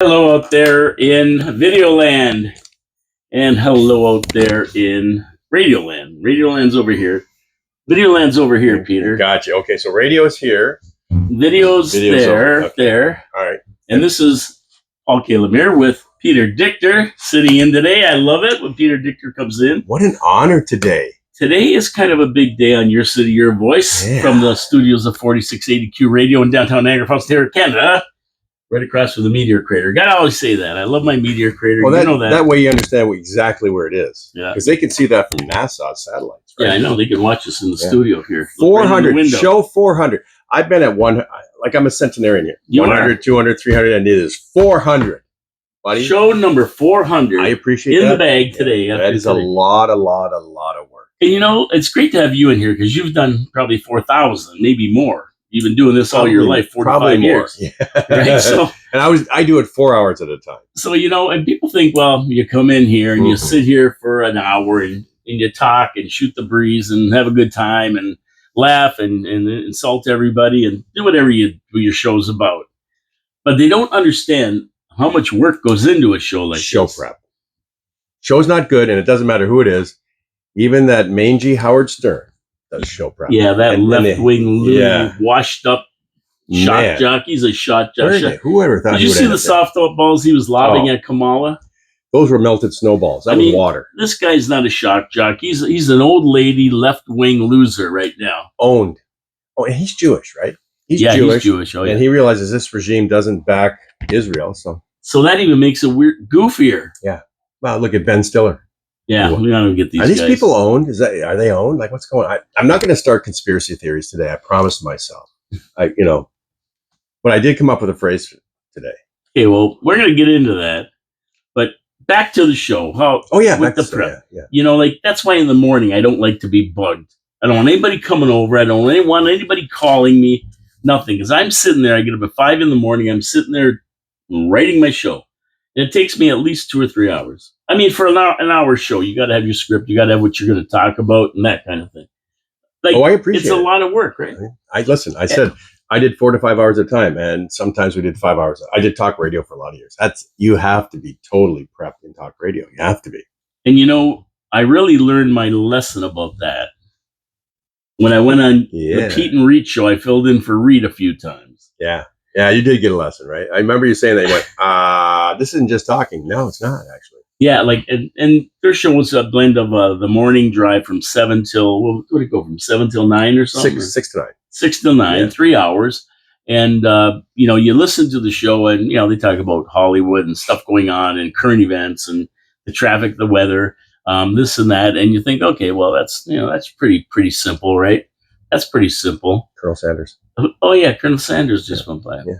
Hello out there in Videoland, and hello out there in Radioland. Radioland's over here. Videoland's over here, Peter. Gotcha. Okay, so radio is here. Video's there, okay. there. All right. And this is Paul K. Lemire with Peter Dichter sitting in today. I love it when Peter Dichter comes in. What an honor today. Today is kind of a big day on Your City, Your Voice from the studios of 4680Q Radio in downtown Niagara Falls, Canada. Right across from the Meteor Crater. Gotta always say that. I love my Meteor Crater. Well, you know that. That way you understand exactly where it is. Yeah. Because they can see that from NASA's satellites. Right? Yeah, I know. They can watch us in the studio here. 400. Right show 400. I've been at one, like I'm a centenarian here. You 100, 200, 300, and it is 400. Buddy. Show number 400. I appreciate in that. the bag today. That is today. a lot of work. And you know, it's great to have you in here because you've done probably 4,000, maybe more. You've been doing this all your life, 45 years. Yeah. Right? So, and I do it 4 hours at a time. So, you know, and people think, well, you come in here and you sit here for an hour and you talk and shoot the breeze and have a good time and laugh and insult everybody and do whatever your show's about. But they don't understand how much work goes into a show like show this. Prep. Show's not good, and it doesn't matter who it is. Even that mangy Howard Stern does show prep. Yeah, that left-wing, washed up shot jockey's a shot jockey. Whoever thought? Did you see the softballs he was lobbing at Kamala? Those were melted snowballs. That was water. This guy's not a shock jockey. He's an old lady left-wing loser right now. Owned. Oh, and he's Jewish, right? He's Jewish. Oh, yeah. And he realizes this regime doesn't back Israel, so that even makes it goofier. Yeah. Well, look at Ben Stiller. Yeah, we don't get these. Are these people owned? Are they owned? Like, what's going on? I'm not going to start conspiracy theories today. I promised myself. But I did come up with a phrase today. Okay, well, we're going to get into that. But back to the show. With the prep. Yeah. You know, like that's why in the morning I don't like to be bugged. I don't want anybody coming over. I don't want anybody calling me. Nothing, because I'm sitting there. I get up at 5 a.m. I'm sitting there writing my show. And it takes me at least 2 or 3 hours. I mean, for an hour show, you got to have your script. You got to have what you're going to talk about and that kind of thing. Like, I appreciate it. It's a lot of work, right? I said I did 4 to 5 hours at a time, and sometimes we did 5 hours. I did talk radio for a lot of years. You have to be totally prepped in talk radio. You have to be. And you know, I really learned my lesson about that when I went on the Pete and Reed show. I filled in for Reed a few times. Yeah, you did get a lesson, right? I remember you saying that. You went, this isn't just talking. No, it's not, actually. Yeah, like, and their show was a blend of the morning drive from 7 till, what did it go, from 7 till 9 or something? 6 to 9. 6 till 9, 3 hours. And, you listen to the show and, they talk about Hollywood and stuff going on and current events and the traffic, the weather, this and that. And you think, okay, well, that's pretty simple, right? That's pretty simple. Colonel Sanders. Oh, yeah, Colonel Sanders just went by. Yeah.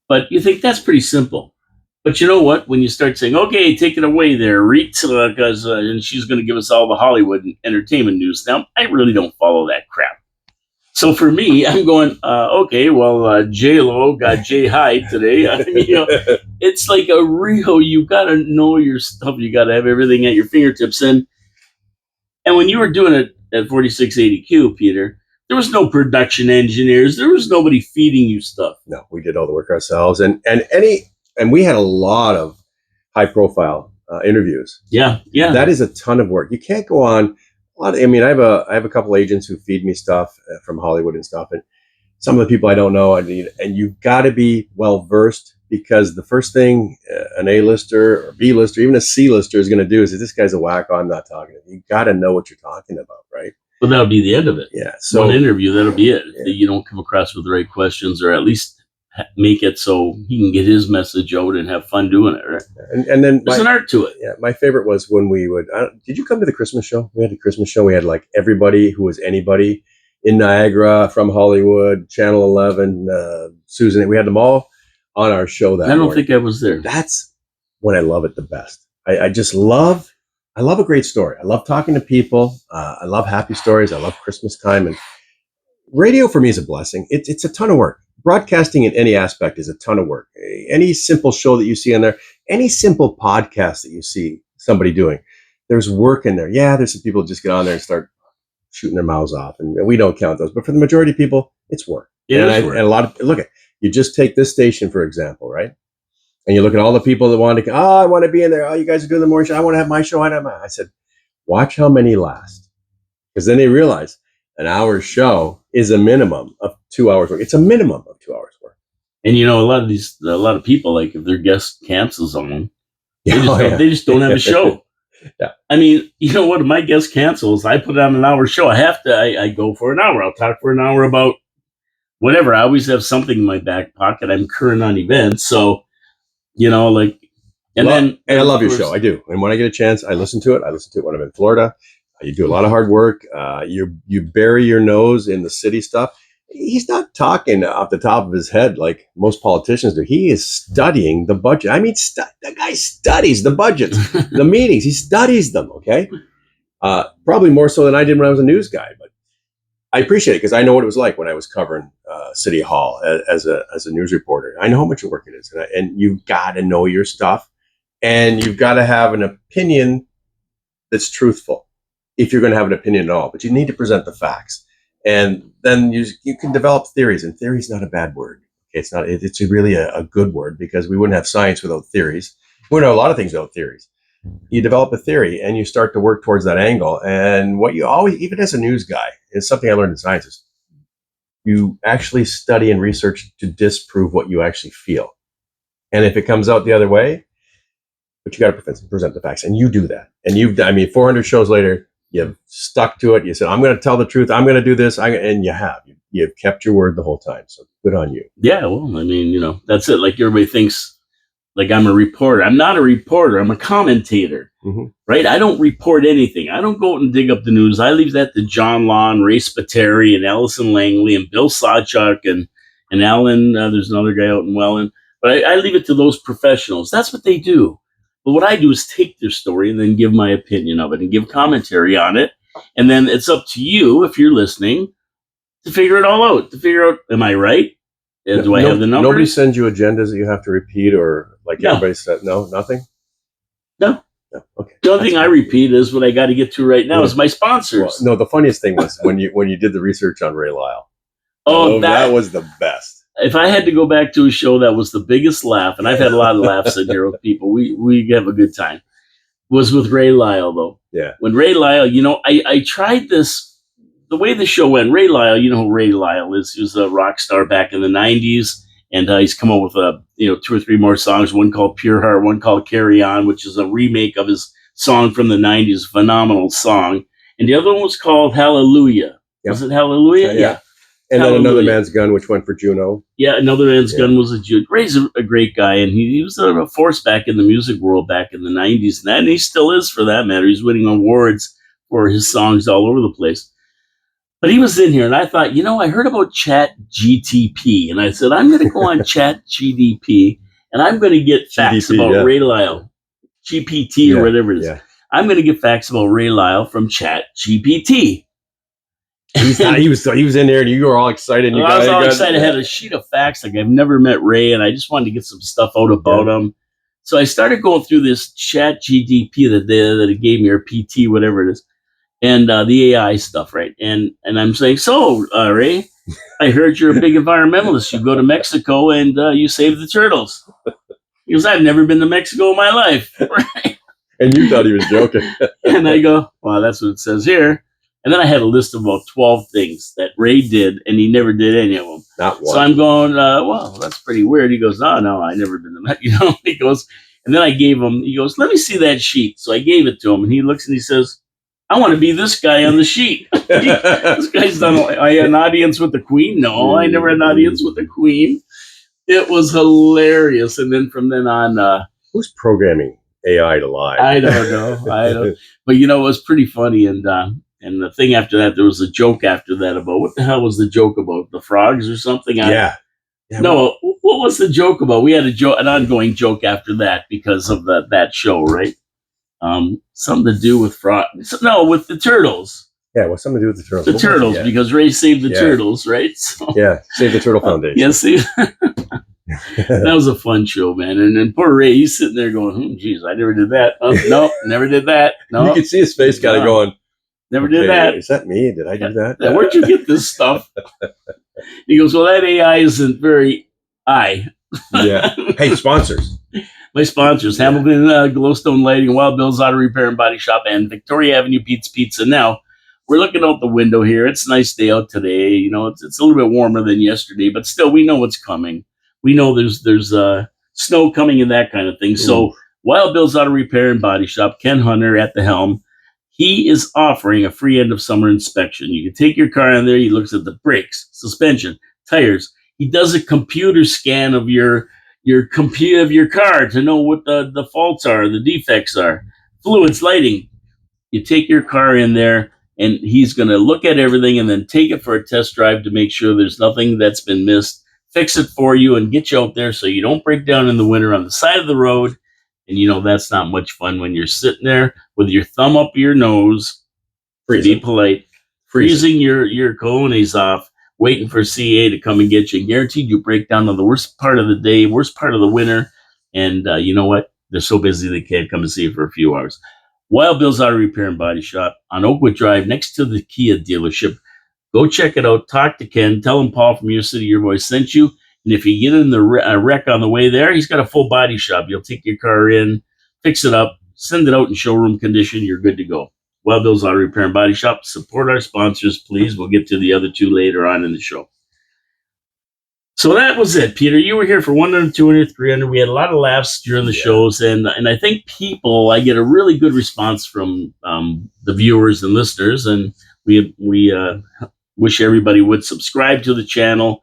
But you think that's pretty simple. But you know what? When you start saying, okay, take it away there, Rita, because and she's going to give us all the Hollywood entertainment news. Now, I really don't follow that crap. So for me, I'm going, okay, well, J-Lo got Jay Hyde today. I mean, it's like a real, you got to know your stuff. You got to have everything at your fingertips. And when you were doing it at 4680Q, Peter, there was no production engineers. There was nobody feeding you stuff. No, we did all the work ourselves. And we had a lot of high profile interviews. Yeah. That is a ton of work. You can't go on. I have a couple agents who feed me stuff from Hollywood and stuff. And some of the people I don't know, and you've got to be well versed, because the first thing an A-lister or B-lister, even a C-lister is going to do is, if this guy's a wacko, I'm not talking to him. You got to know what you're talking about, right? Well, that'll be the end of it. Yeah. So one interview, that'll be it. Yeah. You don't come across with the right questions, or at least make it so he can get his message out and have fun doing it, right? And then there's an art to it. Yeah, my favorite was when we would. Did you come to the Christmas show? We had a Christmas show. We had like everybody who was anybody in Niagara, from Hollywood, Channel 11, Susan. We had them all on our show that. I don't think I was there. That's when I love it the best. I just love. I love a great story. I love talking to people. I love happy stories. I love Christmas time, and radio for me is a blessing. It's a ton of work. Broadcasting in any aspect is a ton of work. Any simple show that you see on there, any simple podcast that you see somebody doing, there's work in there. Yeah, there's some people who just get on there and start shooting their mouths off, and we don't count those. But for the majority of people, it's work. It is work. And a lot of, you just take this station, for example, right? And you look at all the people that want to, oh, I want to be in there. Oh, you guys are doing the morning show. I want to have my show. I said, watch how many last. Because then they realize an hour show is a minimum of 2 hours work. It's a minimum of 2 hours work. And a lot of people, like if their guest cancels on them, they just don't have a show. Yeah. I mean, you know what? If my guest cancels, I put on an hour show. I go for an hour. I'll talk for an hour about whatever. I always have something in my back pocket. I'm current on events. So, and I love your show. I do. And when I get a chance, I listen to it. I listen to it when I'm in Florida. You do a lot of hard work. You bury your nose in the city stuff. He's not talking off the top of his head like most politicians do. He is studying the budget. I mean, the guy studies the budgets, the meetings. He studies them, okay? Probably more so than I did when I was a news guy. But I appreciate it because I know what it was like when I was covering City Hall as a news reporter. I know how much work it is. And you've got to know your stuff. And you've got to have an opinion that's truthful if you're going to have an opinion at all. But you need to present the facts. And then you can develop theories, and theory is not a bad word. It's not. It's really a good word because we wouldn't have science without theories. We wouldn't have a lot of things without theories. You develop a theory, and you start to work towards that angle. And what you always, even as a news guy, is something I learned in science is you actually study and research to disprove what you actually feel. And if it comes out the other way, but you got to present the facts, and you do that. And 400 shows later. You've stuck to it. You said, I'm going to tell the truth. I'm going to do this. And you have. You've kept your word the whole time. So good on you. Yeah, well, I mean, that's it. Like everybody thinks like I'm a reporter. I'm not a reporter. I'm a commentator, right? I don't report anything. I don't go out and dig up the news. I leave that to John Law and Ray Spiteri and Allison Langley and Bill Sawchuk and Alan. There's another guy out in Welland. But I leave it to those professionals. That's what they do. But what I do is take their story and then give my opinion of it and give commentary on it. And then it's up to you, if you're listening, to figure it all out. To figure out, am I right? Do I have the numbers? Nobody sends you agendas that you have to repeat or like everybody said? No, nothing? No. Okay. The only thing I repeat is what I got to get to right now is my sponsors. Well, no, the funniest thing was when you did the research on Ray Lyle. Oh, that was the best. If I had to go back to a show that was the biggest laugh, and I've had a lot of laughs in here with people, we have a good time, was with Ray Lyle, though. Yeah. When Ray Lyle, I tried this, the way the show went. Ray Lyle, you know who Ray Lyle is. He was a rock star back in the 90s, and he's come up with 2 or 3 more songs, one called Pure Heart, one called Carry On, which is a remake of his song from the 90s, phenomenal song. And the other one was called Hallelujah. Yep. Was it Hallelujah? Yeah. And then Another Man's Gun, which went for Juno. Yeah, Another Man's Gun was a Juno. Ray's a great guy, and he was a force back in the music world back in the 90s. And he still is, for that matter. He's winning awards for his songs all over the place. But he was in here, and I thought, I heard about Chat GTP. And I said, I'm going to go on Chat GDP, and I'm going to get facts about Ray Lyle. GPT or whatever it is. Yeah. I'm going to get facts about Ray Lyle from Chat GPT. He was in there, and you were all excited. I was all excited. I had a sheet of facts. Like, I've never met Ray, and I just wanted to get some stuff out about him. So I started going through this Chat GDP that it gave me, or PT, whatever it is, and the AI stuff, right? And I'm saying, so Ray, I heard you're a big environmentalist. You go to Mexico and you save the turtles. He goes, I've never been to Mexico in my life. Right? And you thought he was joking. And I go, well, that's what it says here. And then I had a list of about 12 things that Ray did, and he never did any of them. Not one. So I'm going, well, that's pretty weird. He goes, no, I never been to that. He goes, and then I gave him, he goes, let me see that sheet. So I gave it to him, and he looks and he says, I want to be this guy on the sheet. This guy's done, I had an audience with the Queen. No, I never had an audience with the Queen. It was hilarious. And then from then on, who's programming AI to lie? I don't know. But it was pretty funny. And the thing after that, there was a joke after that about, what the hell was the joke about? The frogs or something? Yeah. No, what was the joke about? We had an ongoing joke after that because of that show, right? Something to do with frogs. No, with the turtles. Yeah, what's something to do with the turtles? The turtles, because Ray saved the turtles, right? So, Save the Turtle Foundation. Yeah, see? That was a fun show, man. And then poor Ray, he's sitting there going, geez, I never did that. No, never did that. No. You could see his face kind of going, never did that. Is that me? Did I do that? Where'd you get this stuff? He goes, well, that AI isn't very Yeah. Hey, sponsors. My sponsors, Hamilton Glowstone Lighting, Wild Bill's Auto Repair and Body Shop, and Victoria Avenue Pete's Pizza. Now, we're looking out the window here. It's a nice day out today. You know, it's a little bit warmer than yesterday, but still, we know what's coming. We know there's snow coming and that kind of thing. So, Wild Bill's Auto Repair and Body Shop, Ken Hunter at the helm. He is offering a free end of summer inspection. You can take your car in there. He looks at the brakes, suspension, tires. He does a computer scan of your computer of your car to know what the faults are, the defects are, fluids, lighting. You take your car in there, and he's going to look at everything and then take it for a test drive to make sure there's nothing that's been missed, fix it for you, and get you out there so you don't break down in the winter on the side of the road. And you know that's not much fun when you're sitting there with your thumb up your nose, Freezing. be polite, freezing your cojones off, waiting for CA to come and get you. Guaranteed you break down on the worst part of the day, worst part of the winter. And you know what? They're so busy they can't come and see you for a few hours. Wild Bill's Auto Repair and Body Shop on Oakwood Drive next to the Kia dealership. Go check it out. Talk to Ken. Tell him Paul from Your City, Your Voice sent you. And if you get in the wreck on the way there, he's got a full body shop. You'll take your car in, fix it up, send it out in showroom condition. You're good to go. Wild Bill's Auto Repair and Body Shop. Support our sponsors, please. We'll get to the other two later on in the show. So that was it, Peter. You were here for 100, 200, 300. We had a lot of laughs during the shows, and I think I get a really good response from the viewers and listeners, and we wish everybody would subscribe to the channel,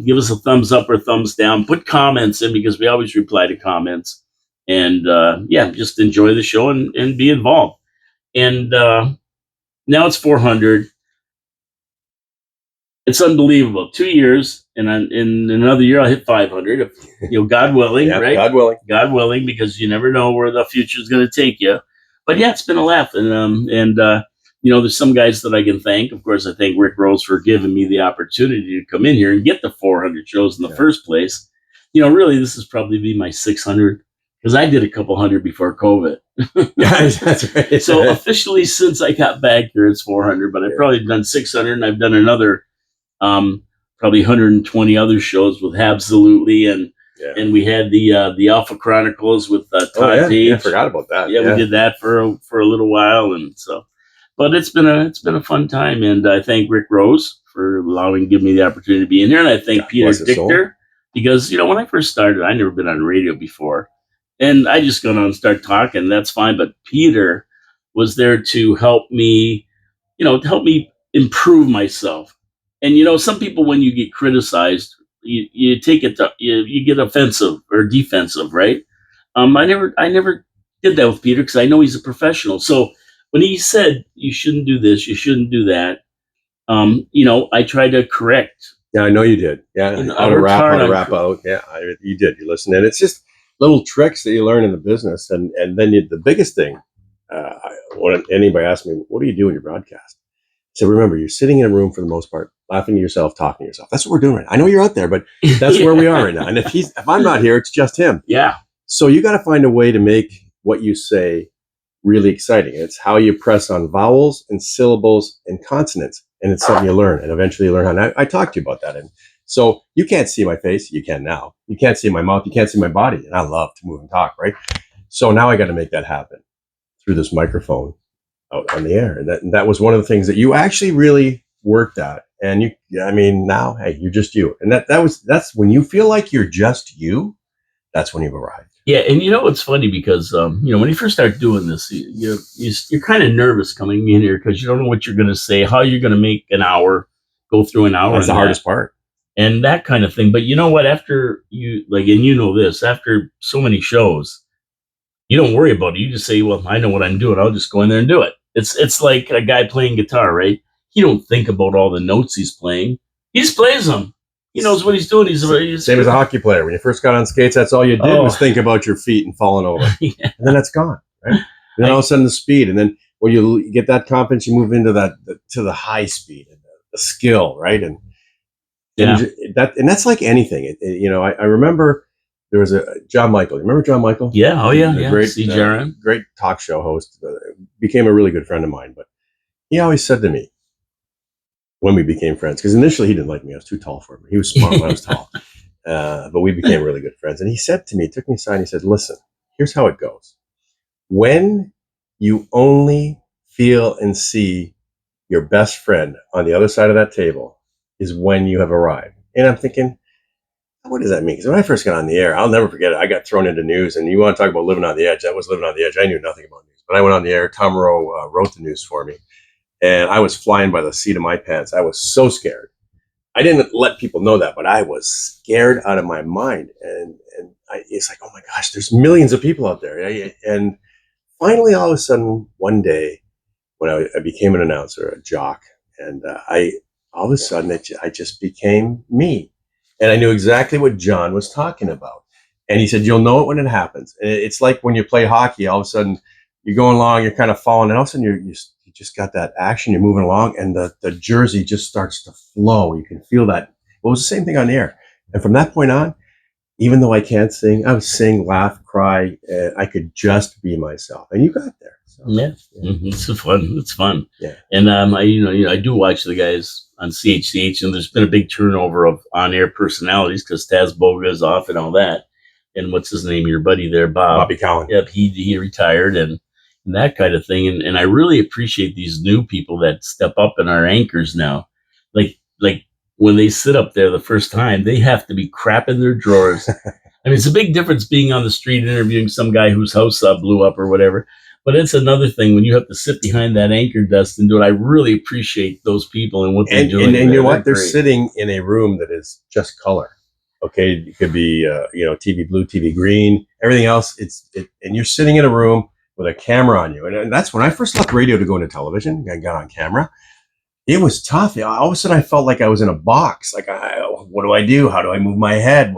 give us a thumbs up or thumbs down, put comments in because we always reply to comments, and just enjoy the show and be involved. And now it's 400. It's unbelievable. 2 years, and in another year I'll hit 500. If, God willing, right? God willing. God willing, because you never know where the future is going to take you. But yeah, it's been a laugh, and there's some guys that I can thank. Of course, I thank Rick Rose for giving me the opportunity to come in here and get the 400 shows in the first place. Really, this is probably be my 600 because I did a couple hundred before COVID. Yeah, that's right. So officially, since I got back here, it's 400. But I've probably done 600, and I've done another. Probably 120 other shows with Absolutely, and we had the Alpha Chronicles with Todd Page. I forgot about that. Yeah, we did that for a little while, and so. But it's been a fun time, and I thank Rick Rose for give me the opportunity to be in here, and I thank Peter Dichter because when I first started, I never been on radio before, and I just got on and start talking. That's fine, but Peter was there to help me, improve myself. And some people, when you get criticized, you take it to, you get offensive or defensive, right? I never did that with Peter because I know he's a professional. So when he said you shouldn't do this, you shouldn't do that, I tried to correct. Yeah, I know you did. Yeah, how to wrap out. Yeah, you did. You listened, and it's just little tricks that you learn in the business, and then the biggest thing. When anybody asks me, "What do you do in your broadcast?" So remember, you're sitting in a room for the most part, laughing to yourself, talking to yourself. That's what we're doing right now. I know you're out there, but that's where we are right now. And if I'm not here, it's just him. Yeah. So you got to find a way to make what you say really exciting. It's how you press on vowels and syllables and consonants. And it's something you learn, and eventually you learn how. And I talked to you about that. And so you can't see my face. You can now. You can't see my mouth. You can't see my body. And I love to move and talk, right? So now I got to make that happen through this microphone out on the air. And that was one of the things that you actually really worked at. And now, hey, you're just you. And that's when you feel like you're just you, that's when you've arrived. Yeah. And it's funny because, when you first start doing this, you're kind of nervous coming in here because you don't know what you're going to say, how you're going to make an hour, go through an hour. That's the hardest part. And that kind of thing. But you know what, after after so many shows, you don't worry about it. You just say, well, I know what I'm doing. I'll just go in there and do it. It's like a guy playing guitar, right? He don't think about all the notes he's playing. He just plays them. He knows what he's doing. He's same as a hockey player. When you first got on skates, that's all you did was think about your feet and falling over. Yeah. And then that's gone, right? And then all of a sudden the speed. And then when you get that confidence, you move into to the high speed and the skill, right? And that's like anything. I remember there was a John Michael. Remember John Michael? Yeah. Oh, yeah. Great talk show host. Became a really good friend of mine. But he always said to me when we became friends, because initially he didn't like me. I was too tall for him. He was smart when I was tall. but we became really good friends. And he said to me, he took me aside, and he said, listen, here's how it goes. When you only feel and see your best friend on the other side of that table is when you have arrived. And I'm thinking, what does that mean? Because when I first got on the air, I'll never forget it. I got thrown into news, and you want to talk about living on the edge. That was living on the edge. I knew nothing about news, but I went on the air. Tom Rowe wrote the news for me, and I was flying by the seat of my pants. I was so scared. I didn't let people know that, but I was scared out of my mind. And it's like, oh my gosh, there's millions of people out there. And finally, all of a sudden, one day, when I became an announcer, a jock, and all of a sudden, I just became me. And I knew exactly what John was talking about. And he said, you'll know it when it happens. And it's like when you play hockey, all of a sudden, you're going along, you're kind of falling, and all of a sudden, you just got that action, you're moving along, and the jersey just starts to flow. You can feel that. It was the same thing on the air. And from that point on, even though I can't sing, I would sing, laugh, cry, and I could just be myself. And you got there. So, yeah. It's fun. It's fun. Yeah. And I do watch the guys on CHCH, and there's been a big turnover of on-air personalities because Taz Boga is off and all that. And what's his name? Your buddy there, Bobby Cowan. Yep, he retired and that kind of thing. And I really appreciate these new people that step up and are anchors now. Like when they sit up there the first time, they have to be crapping their drawers. I mean, it's a big difference being on the street interviewing some guy whose house blew up or whatever. But it's another thing when you have to sit behind that anchor desk and do it. I really appreciate those people and what they're doing. And you know what? They're sitting in a room that is just color. Okay, it could be TV blue, TV green, everything else. And you're sitting in a room with a camera on you. And that's when I first left radio to go into television. I got on camera. It was tough. All of a sudden, I felt like I was in a box. Like, what do I do? How do I move my head?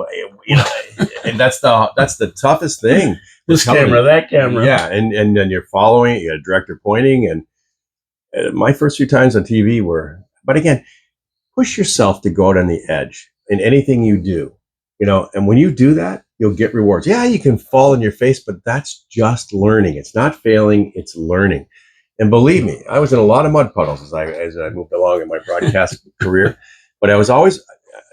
And that's the toughest thing. This camera, that camera. Yeah, and then you're following. You got a director pointing. And my first few times on TV were, but again, push yourself to go out on the edge in anything you do. And when you do that, you'll get rewards. Yeah, you can fall on your face, but that's just learning. It's not failing, it's learning. And believe me, I was in a lot of mud puddles as I moved along in my broadcast career. But I was always,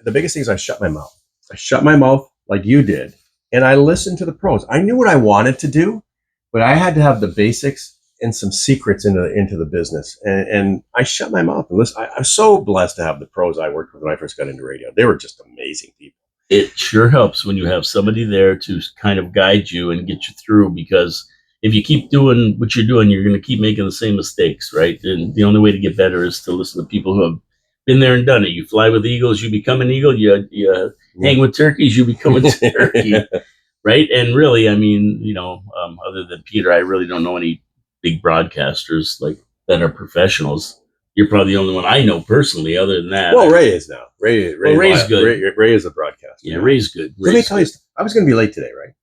the biggest thing is I shut my mouth. I shut my mouth like you did. And I listened to the pros. I knew what I wanted to do, but I had to have the basics and some secrets into the business. And I shut my mouth and listen. I'm so blessed to have the pros I worked with when I first got into radio. They were just amazing people. It sure helps when you have somebody there to kind of guide you and get you through, because if you keep doing what you're doing, you're going to keep making the same mistakes, right? And the only way to get better is to listen to people who have been there and done it. You fly with eagles, you become an eagle. You hang with turkeys, you become a turkey, right? And really, I mean, other than Peter, I really don't know any big broadcasters like that are professionals. You're probably the only one I know personally. Other than that, well, Ray is now. Ray's good. Ray is a broadcaster. Yeah, Ray's good. Let me tell you, I was going to be late today, right?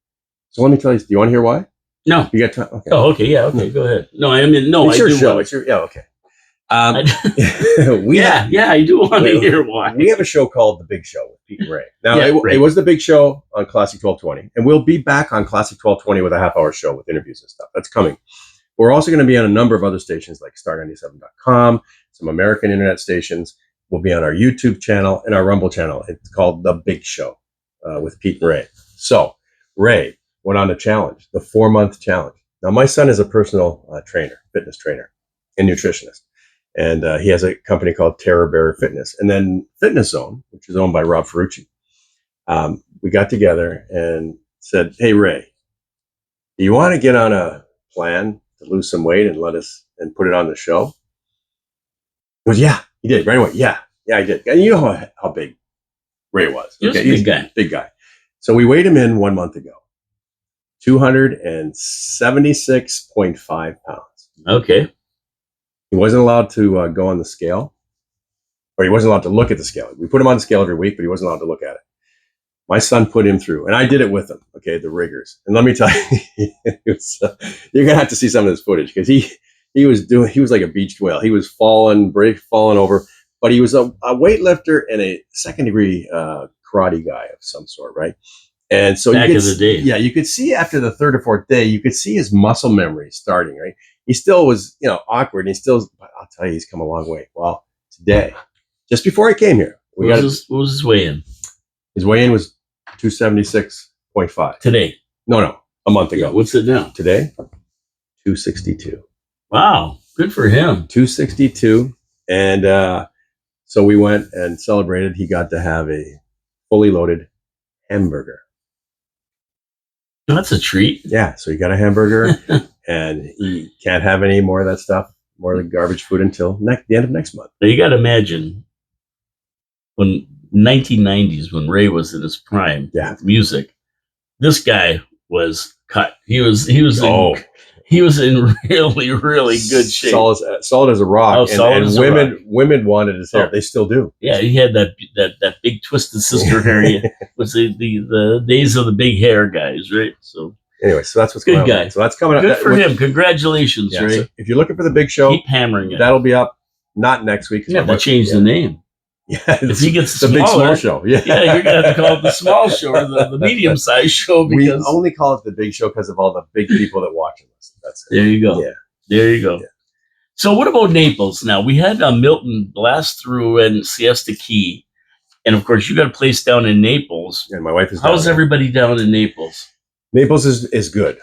So let me tell you. Do you want to hear why? No. You got time? Okay. Oh, okay. Yeah. Okay. Go ahead. No, I mean, no. It's I your do show. want- It's your okay. I do want to hear why. We have a show called The Big Show with Pete and Ray. Now, Yeah, it was The Big Show on Classic 1220, and we'll be back on Classic 1220 with a half-hour show with interviews and stuff. That's coming. We're also going to be on a number of other stations like Star97.com, some American internet stations. We'll be on our YouTube channel and our Rumble channel. It's called The Big Show with Pete and Ray. So Ray went on a challenge, the 4-month challenge. Now, my son is a personal trainer, fitness trainer, and nutritionist. And he has a company called Terror Bear Fitness. And then Fitness Zone, which is owned by Rob Ferrucci. We got together and said, hey, Ray, do you want to get on a plan to lose some weight and and put it on the show? He goes, yeah, he did right away. Yeah, I did. And you know how big Ray was. He was a big guy. Big guy. So we weighed him in 1 month ago, 276.5 pounds. Okay. He wasn't allowed to go on the scale, or he wasn't allowed to look at the scale. We put him on the scale every week, but he wasn't allowed to look at it. My son put him through, and I did it with him. Okay, the rigors. And let me tell you, you're gonna have to see some of this footage because he was like a beached whale. He was falling over, but he was a weightlifter and a second-degree karate guy of some sort, right? And so Back in the day. Yeah, you could see after the third or fourth day, you could see his muscle memory starting, right? He still was, awkward. And I'll tell you, he's come a long way. Well, today, just before he came here, What was his weigh-in? His weigh-in was 276.5. today. No, a month Yeah, ago. what's it now? Today, 262. Wow, good for him. 262. And so we went and celebrated. He got to have a fully loaded hamburger. That's a treat. Yeah, so he got a hamburger, and he can't have any more of that stuff, more of the garbage food until the end of next month. Now you got to imagine when 1990s, when Ray was in his prime with music, this guy was cut. He was in really, really good shape. Solid as a rock. Women wanted his hair. They still do. Yeah, he had that big twisted sister hair. It was the days of the big hair guys, right? So anyway, so that's what's good going guy. on. So that's coming up. Good for him. Congratulations, Ray. So if you're looking for the big show, keep hammering it. That'll be up not next week. You have to change the name. Yeah, if he gets the big small show. Yeah, you're gonna have to call it the small show or the medium sized show. Because we only call it the big show because of all the big people that watch us. That's it. There you go. Yeah, there you go. Yeah. So what about Naples? Now we had Milton blast through and Siesta Key, and of course you got a place down in Naples. And my wife is. How's everybody down in Naples? Naples is good.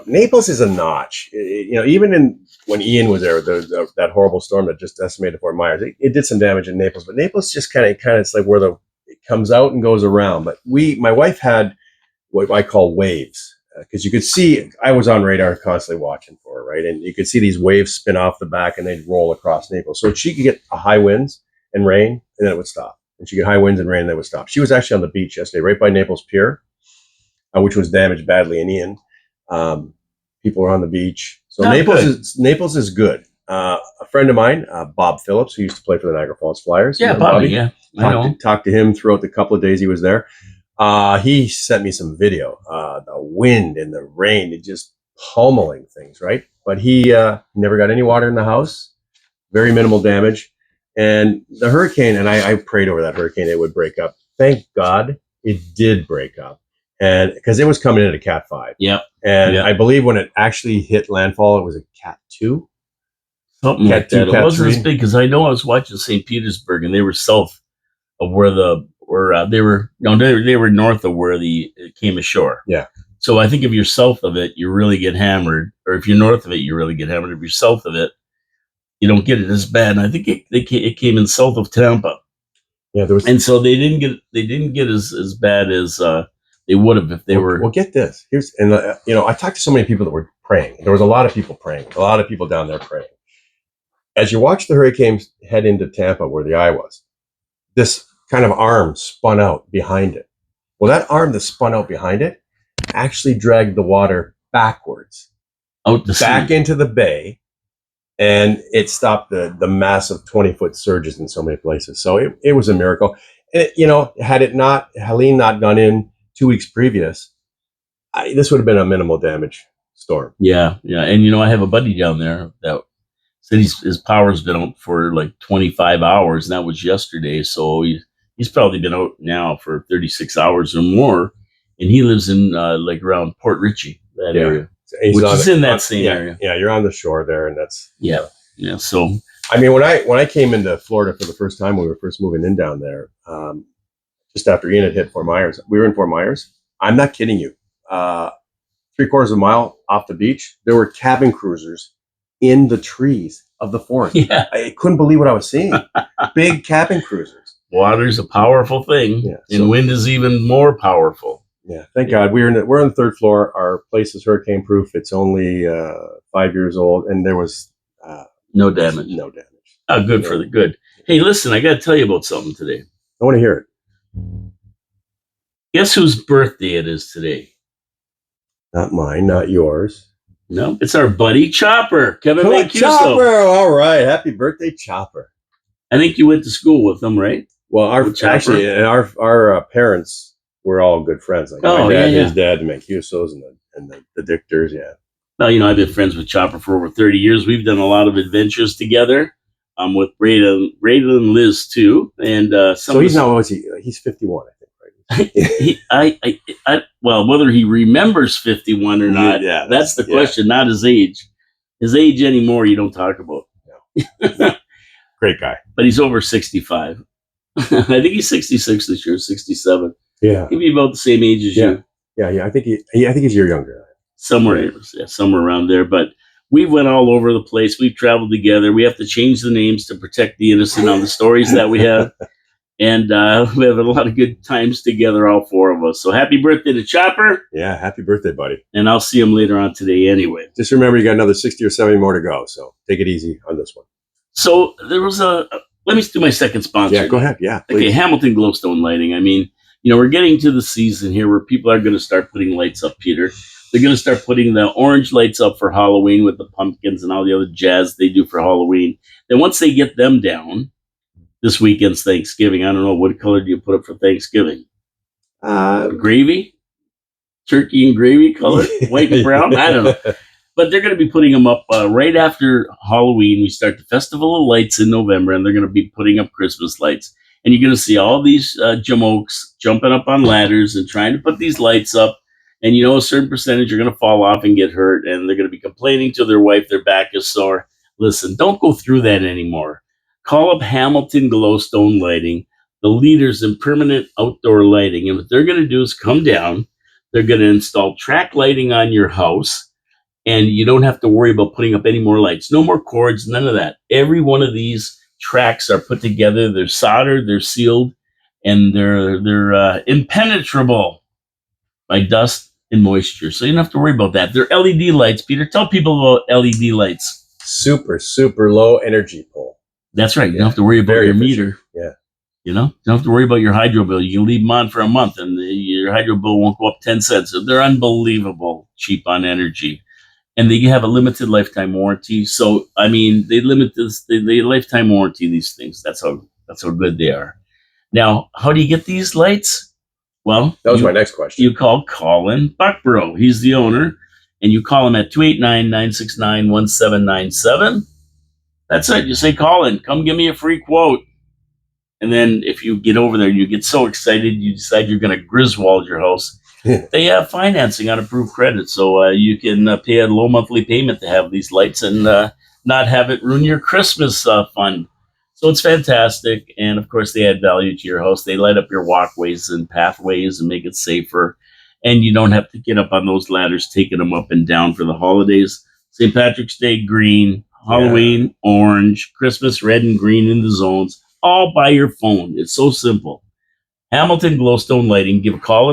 Naples is a notch. Even when Ian was there, that horrible storm that just decimated Fort Myers, it did some damage in Naples. But Naples just kind of it's like where it comes out and goes around. But my wife had what I call waves, because you could see, I was on radar constantly watching for her, right? And you could see these waves spin off the back and they'd roll across Naples. So she could get high winds and rain, and then it would stop. And she could get high winds and rain, and then it would stop. She was actually on the beach yesterday, right by Naples Pier, which was damaged badly in Ian. People were on the beach. So Naples is good. A friend of mine, Bob Phillips, who used to play for the Niagara Falls Flyers. Yeah, Bobby. Yeah, I know. Talked to him throughout the couple of days he was there. He sent me some video. The wind and the rain, it just pummeling things, right? But he never got any water in the house. Very minimal damage. And the hurricane, and I prayed over that hurricane it would break up. Thank God it did break up. And because it was coming in at a Cat 5. Yep. And I believe when it actually hit landfall, it was a Cat 2. Something like that. It wasn't as big, because I know I was watching St. Petersburg, and they were south of where they were north of where it came ashore. Yeah. So I think if you're south of it, you really get hammered, or if you're north of it, you really get hammered. If you're south of it, you don't get it as bad. And I think it came in south of Tampa. Yeah, and so they didn't get as bad as they would have if they were. Well, get this. I talked to so many people that were praying. There was a lot of people praying. A lot of people down there praying. As you watch the hurricane head into Tampa, where the eye was, this kind of arm spun out behind it. Well, that arm that spun out behind it actually dragged the water backwards, back into the bay, and it stopped the massive 20-foot surges in so many places. So it was a miracle. And had Helene not gone in 2 weeks previous, this would have been a minimal damage storm. Yeah. And I have a buddy down there that said his power's been out for like 25 hours, and that was yesterday. So he's probably been out now for 36 hours or more, and he lives in like around Port Richey, that area, which is in that same area. Yeah, you're on the shore there, and that's yeah. So I mean, when I came into Florida for the first time, when we were first moving in down there, just after Ian had hit Fort Myers, we were in Fort Myers. I'm not kidding you. 3/4 of a mile off the beach, there were cabin cruisers in the trees of the forest. Yeah. I couldn't believe what I was seeing. Big cabin cruisers. Water's a powerful thing, and wind is even more powerful. Yeah, thank God. We're on the third floor. Our place is hurricane proof. It's only 5 years old, and there was no damage. No damage. Oh, good for the good. Hey, listen, I got to tell you about something today. I want to hear it. Guess whose birthday it is today? Not mine, not yours. No, it's our buddy Chopper, Kevin Mancuso. Chopper! All right, happy birthday, Chopper. I think you went to school with him, right? Well, our parents were all good friends. Like my dad, his dad, the Mancusos, and the Dictors. Yeah. Well, I've been friends with Chopper for over 30 years. We've done a lot of adventures together. With Braden and Liz too, and so he's now he's 51, I think, right? Well, whether he remembers 51 or not, that's the question, not his age. His age anymore, you don't talk about. No. Great guy, but he's over 65. I think he's 66 this year, 67. Yeah. He'd be about the same age as you. Yeah. I think he's a year younger. Somewhere around there. But we went all over the place. We've traveled together. We have to change the names to protect the innocent on the stories that we have. And we have a lot of good times together, all four of us. So happy birthday to Chopper. Yeah, happy birthday, buddy. And I'll see him later on today anyway. Just remember, you got another 60 or 70 more to go. So take it easy on this one. So there was let me do my second sponsor. Yeah, go ahead. Yeah. Please. Okay, Hamilton Glowstone Lighting. I mean, we're getting to the season here where people are going to start putting lights up, Peter. They're going to start putting the orange lights up for Halloween with the pumpkins and all the other jazz they do for Halloween. Then once they get them down, this weekend's Thanksgiving. I don't know, what color do you put up for Thanksgiving? Gravy? Turkey and gravy color? White and brown? I don't know. But they're going to be putting them up right after Halloween. We start the Festival of Lights in November, and they're going to be putting up Christmas lights. And you're going to see all these jamokes jumping up on ladders and trying to put these lights up. And a certain percentage are going to fall off and get hurt, and they're going to be complaining to their wife their back is sore. Listen, don't go through that anymore. Call up Hamilton Glowstone Lighting, the leaders in permanent outdoor lighting. And what they're going to do is come down. They're going to install track lighting on your house, and you don't have to worry about putting up any more lights. No more cords, none of that. Every one of these tracks are put together. They're soldered, they're sealed, and they're impenetrable by dust and moisture. So you don't have to worry about that. They're LED lights. Peter, tell people about LED lights. Super, super low energy pull. That's right. You don't have to worry about your meter. Yeah. You don't have to worry about your hydro bill. You can leave them on for a month and your hydro bill won't go up 10 cents. So they're unbelievable cheap on energy. And they have a limited lifetime warranty. So, I mean, they limit they lifetime warranty these things. That's how good they are. Now, how do you get these lights? Well, that was my next question. You call Colin Buckborough. He's the owner. And you call him at 289-969-1797. That's it. You say, Colin, come give me a free quote. And then if you get over there, you get so excited, you decide you're going to Griswold your house. They have financing on approved credit. So you can pay a low monthly payment to have these lights and not have it ruin your Christmas fund. So it's fantastic. And of course, they add value to your house. They light up your walkways and pathways and make it safer. And you don't have to get up on those ladders, taking them up and down for the holidays. St. Patrick's Day, green. Halloween, orange. Christmas, red and green in the zones. All by your phone. It's so simple. Hamilton Glowstone Lighting. Give a call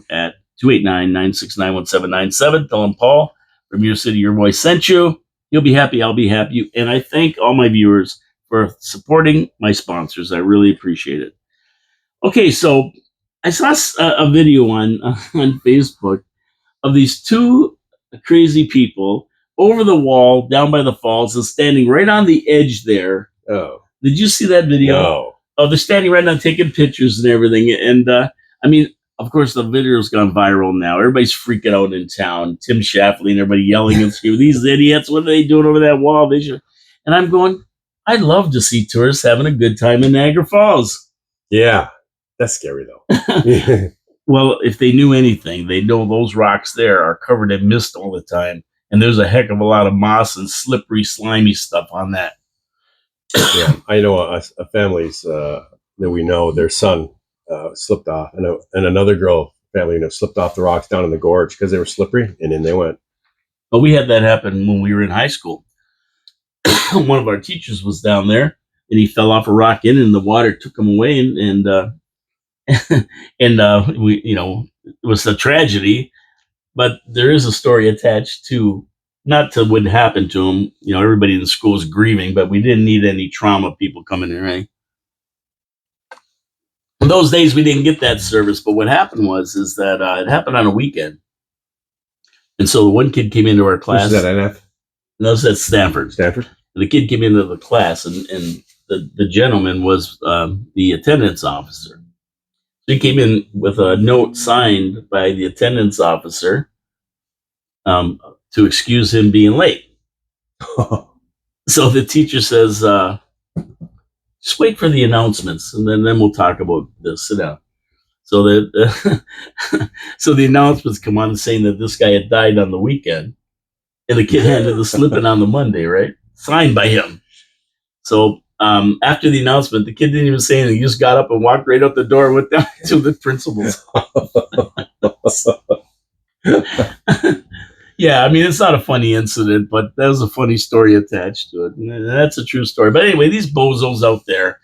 at 289-969-1797. Tell them Paul from your city, your voice sent you. You'll be happy. I'll be happy. And I thank all my viewers for supporting my sponsors. I really appreciate it. Okay, so I saw a video on Facebook of these two crazy people over the wall down by the falls and standing right on the edge there. Oh. Did you see that video? No. Oh, they're standing right now taking pictures and everything. And I mean, of course, the video's gone viral now. Everybody's freaking out in town. Tim Shafley and everybody yelling and screaming, these idiots, what are they doing over that wall? They should. And I'm going, I'd love to see tourists having a good time in Niagara Falls. Yeah. That's scary, though. Well, if they knew anything, they know those rocks there are covered in mist all the time. And there's a heck of a lot of moss and slippery, slimy stuff on that. Yeah, I know a family's that we know, their son slipped off, and another girl family slipped off the rocks down in the gorge because they were slippery, and in they went. But we had that happen when we were in high school. One of our teachers was down there, and he fell off a rock and the water took him away, and we, it was a tragedy. But there is a story attached to, not to what happened to him. Everybody in the school is grieving, but we didn't need any trauma people coming in, right? In those days, we didn't get that service. But what happened is that it happened on a weekend. And so the one kid came into our class. Is that NF? No, that's Stanford. Stanford? And the kid came into the class, and the gentleman was the attendance officer. So he came in with a note signed by the attendance officer to excuse him being late. So the teacher says, just wait for the announcements, and then we'll talk about this. Sit down. So so the announcements come on saying that this guy had died on the weekend, and the kid handed the slip in on the Monday, right? Signed by him. So After the announcement, the kid didn't even say anything. He just got up and walked right out the door and went down to the principal's. Yeah, I mean, it's not a funny incident, but that was a funny story attached to it. And that's a true story. But anyway, these bozos out there,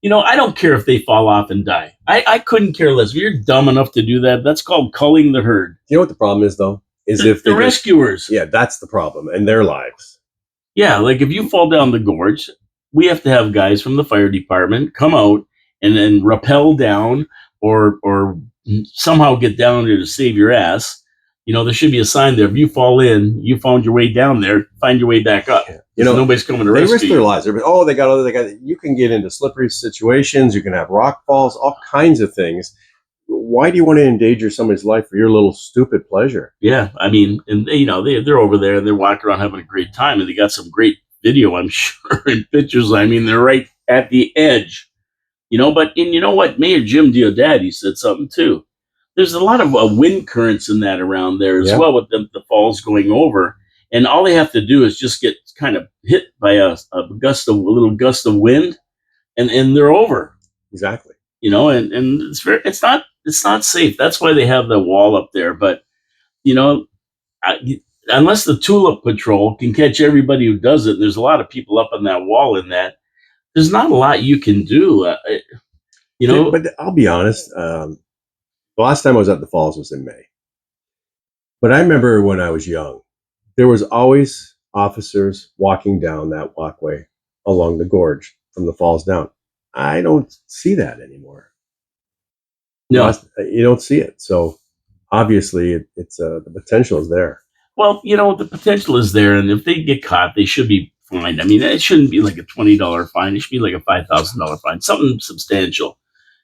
I don't care if they fall off and die. I couldn't care less. If you're dumb enough to do that, that's called culling the herd. You know what the problem is, though? Is The, if the they just, rescuers. yeah, that's the problem, and their lives. Yeah, like if you fall down the gorge, we have to have guys from the fire department come out and then rappel down or somehow get down there to save your ass. There should be a sign there. If you fall in, you found your way down there, find your way back up. Nobody's coming to They rescue risk their you. lives. They got. You can get into slippery situations. You can have rock falls, all kinds of things. Why do you want to endanger somebody's life for your little stupid pleasure? Yeah, I mean, and they're over there and they're walking around having a great time, and they got some great video, I'm sure, and pictures. I mean, they're right at the edge, But you know what? Mayor Jim Diodati said something too. There's a lot of wind currents in that around there as well, with the falls going over, and all they have to do is just get kind of hit by a little gust of wind, and they're over. Exactly. And it's not safe. That's why they have the wall up there. But unless the Tulip Patrol can catch everybody who does it, and there's a lot of people up on that wall in that. There's not a lot you can do. But I'll be honest. The last time I was at the falls was in May. But I remember when I was young, there was always officers walking down that walkway along the gorge from the falls down. I don't see that anymore. No. You don't see it. So obviously it's the potential is there. Well, the potential is there, and if they get caught, they should be fined. I mean, it shouldn't be like a $20 fine. It should be like a $5,000 fine, something substantial.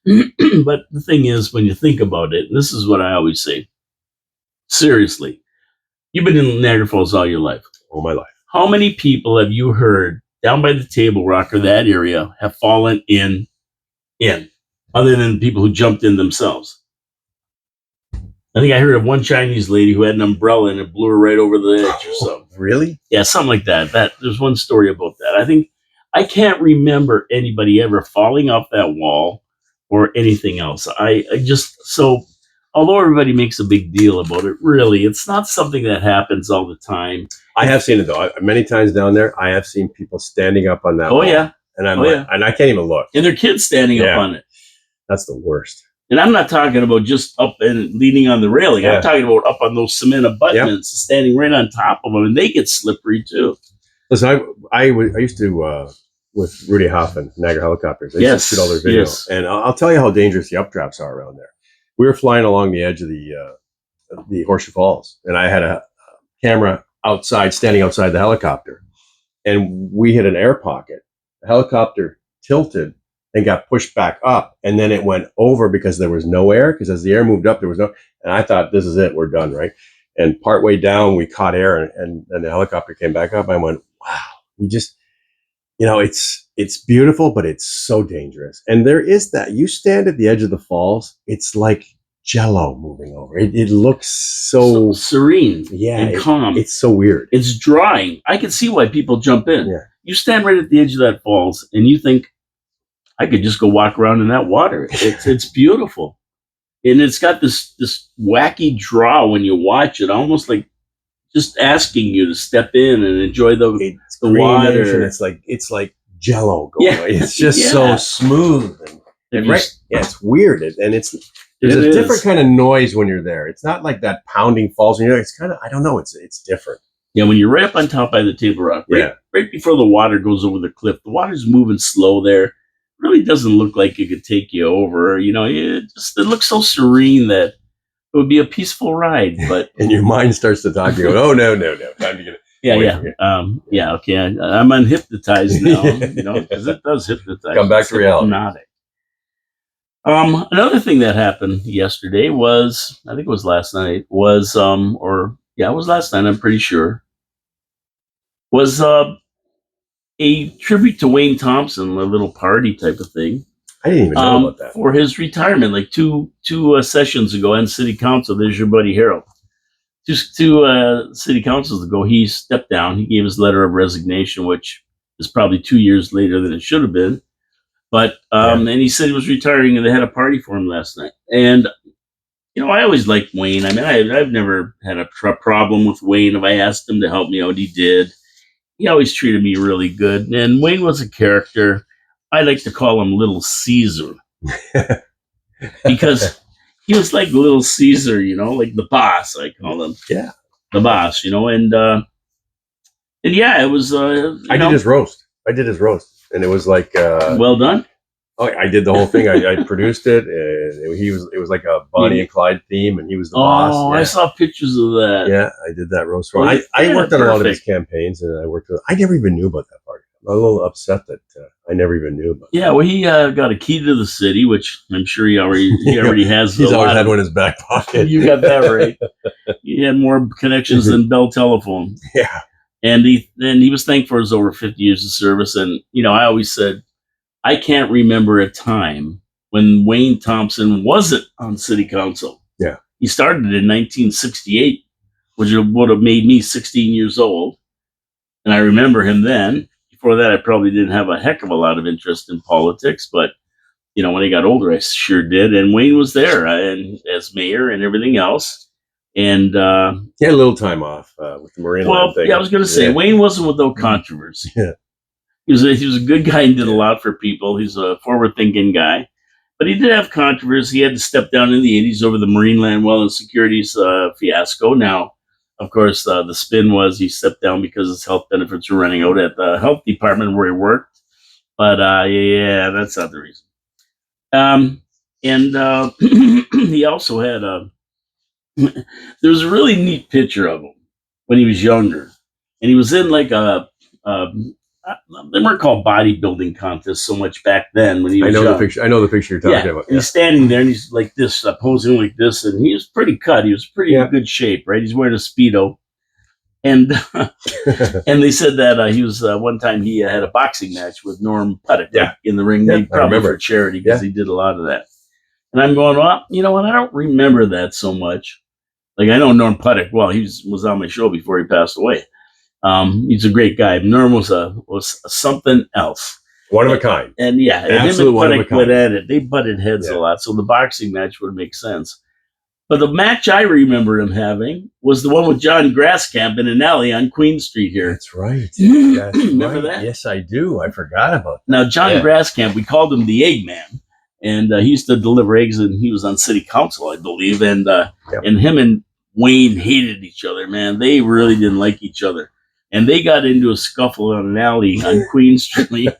But the thing is, when you think about it, and this is what I always say, seriously, you've been in Niagara Falls all your life. All my life. How many people have you heard down by the Table Rock or that area have fallen in, other than people who jumped in themselves? I think I heard of one Chinese lady who had an umbrella and it blew her right over the edge or something. Really? Yeah, something like that. There's one story about that. I can't remember anybody ever falling off that wall or anything else. Although everybody makes a big deal about it, really, it's not something that happens all the time. I have seen it though. Many times down there, I have seen people standing up on that wall. Yeah. And and I can't even look. And their kids standing up on it. That's the worst. And I'm not talking about just up and leaning on the railing. I'm talking about up on those cement abutments, standing right on top of them, and they get slippery too. Listen, I used to with Rudy Hoffman, Niagara Helicopters. I used to shoot all their videos, and I'll tell you how dangerous the updrafts are around there. We were flying along the edge of the Horseshoe Falls, and I had a camera standing outside the helicopter, and we hit an air pocket. The helicopter tilted and got pushed back up, and then it went over because there was no air, because as the air moved up, there was no, and I thought, this is it, we're done, right? And partway down, we caught air, and the helicopter came back up. I went, wow, it's beautiful, but it's so dangerous. And there is that, you stand at the edge of the falls, it's like jello moving over. It looks so serene and calm. It's so weird. It's drying. I can see why people jump in. Yeah. You stand right at the edge of that falls, and you think, I could just go walk around in that water. It's beautiful. And it's got this wacky draw when you watch it, almost like just asking you to step in and enjoy the water. It's like jello going away. It's just so smooth. And it's weird. And there's a different kind of noise when you're there. It's not like that pounding falls. And it's kind of, I don't know, it's different. Yeah, when you're right up on top by the Table Rock, right before the water goes over the cliff, the water's moving slow there. Really doesn't look like it could take you over. It looks so serene that it would be a peaceful ride. But and your mind starts to talk. You go, oh no, time to get it. Okay. I'm unhypnotized now. Because it does hypnotize. Come back to reality. Hypnotic. Another thing that happened yesterday was, I think it was last night, it was last night, I'm pretty sure, was a tribute to Wayne Thompson, a little party type of thing. I didn't even know about that. For his retirement, like two sessions ago, and City Council, there's your buddy Harold. Two city councils ago, he stepped down. He gave his letter of resignation, which It's probably 2 years later than it should have been. But and he said he was retiring, and they had a party for him last night. And I always liked Wayne. I mean, I've never had a problem with Wayne. If I asked him to help me out, he did. He always treated me really good. And Wayne was a character. I like to call him Little Caesar because he was like Little Caesar, like the boss. I call him, Yeah. the boss. And yeah, it was. I did his roast. And it was like, well done. oh, I did the whole thing. I produced it. And it was like a Bonnie and Clyde theme, and he was the boss. Oh, Yeah. I saw pictures of that. Yeah, I did that roast for him. Well, I worked on a lot of his perfect. campaigns, and I never even knew about that party. I'm a little upset that I never even knew about. Yeah, well, he got a key to the city, which I'm sure he already has. He's a always lot had of- one in his back pocket. You got that right. He had more connections than Bell Telephone, Yeah. and he was thanked for his over 50 years of service. And I always said I can't remember a time when Wayne Thompson wasn't on city council. Yeah. He started in 1968, which would have made me 16 years old, and I remember him then. Before that, I probably didn't have a heck of a lot of interest in politics, but when I got older, I sure did. And Wayne was there and as mayor and everything else. And He had a little time off with the Marine Line thing. yeah, I was going to say Wayne wasn't without controversy. Yeah. He was a good guy and did a lot for people. He's a forward-thinking guy, but he did have controversy. He had to step down in the '80s over the Marine Land Well and Securities fiasco. Now, of course, the spin was he stepped down because his health benefits were running out at the health department where he worked. But yeah, that's not the reason. And he also had there was a really neat picture of him when he was younger, and he was in like they weren't called bodybuilding contests so much back then when he I was know young. the picture. I know the picture you're talking about. And he's standing there and he's like this, posing like this, and he was pretty cut. He was pretty in good shape, right? He's wearing a Speedo. And and they said that he was one time he had a boxing match with Norm Puttick in the ring, Yeah, probably I remember. for charity because he did a lot of that. And I'm going, well, you know what? I don't remember that so much. Like I know Norm Puttick well. He was on my show before he passed away. He's a great guy. Norm was something else. One of a kind. And yeah, and Absolute him one of and a Puttick kind. went at it. They butted heads a lot, so the boxing match would make sense. But the match I remember him having was the one with John Grasskamp in an alley on Queen Street here. That's right. That's Remember right. that? Yes, I do. I forgot about that. Now, John Grasskamp, we called him the Eggman, and he used to deliver eggs, and he was on city council, I believe. And him and Wayne hated each other, man. They really didn't like each other. And they got into a scuffle on an alley on Queen Street.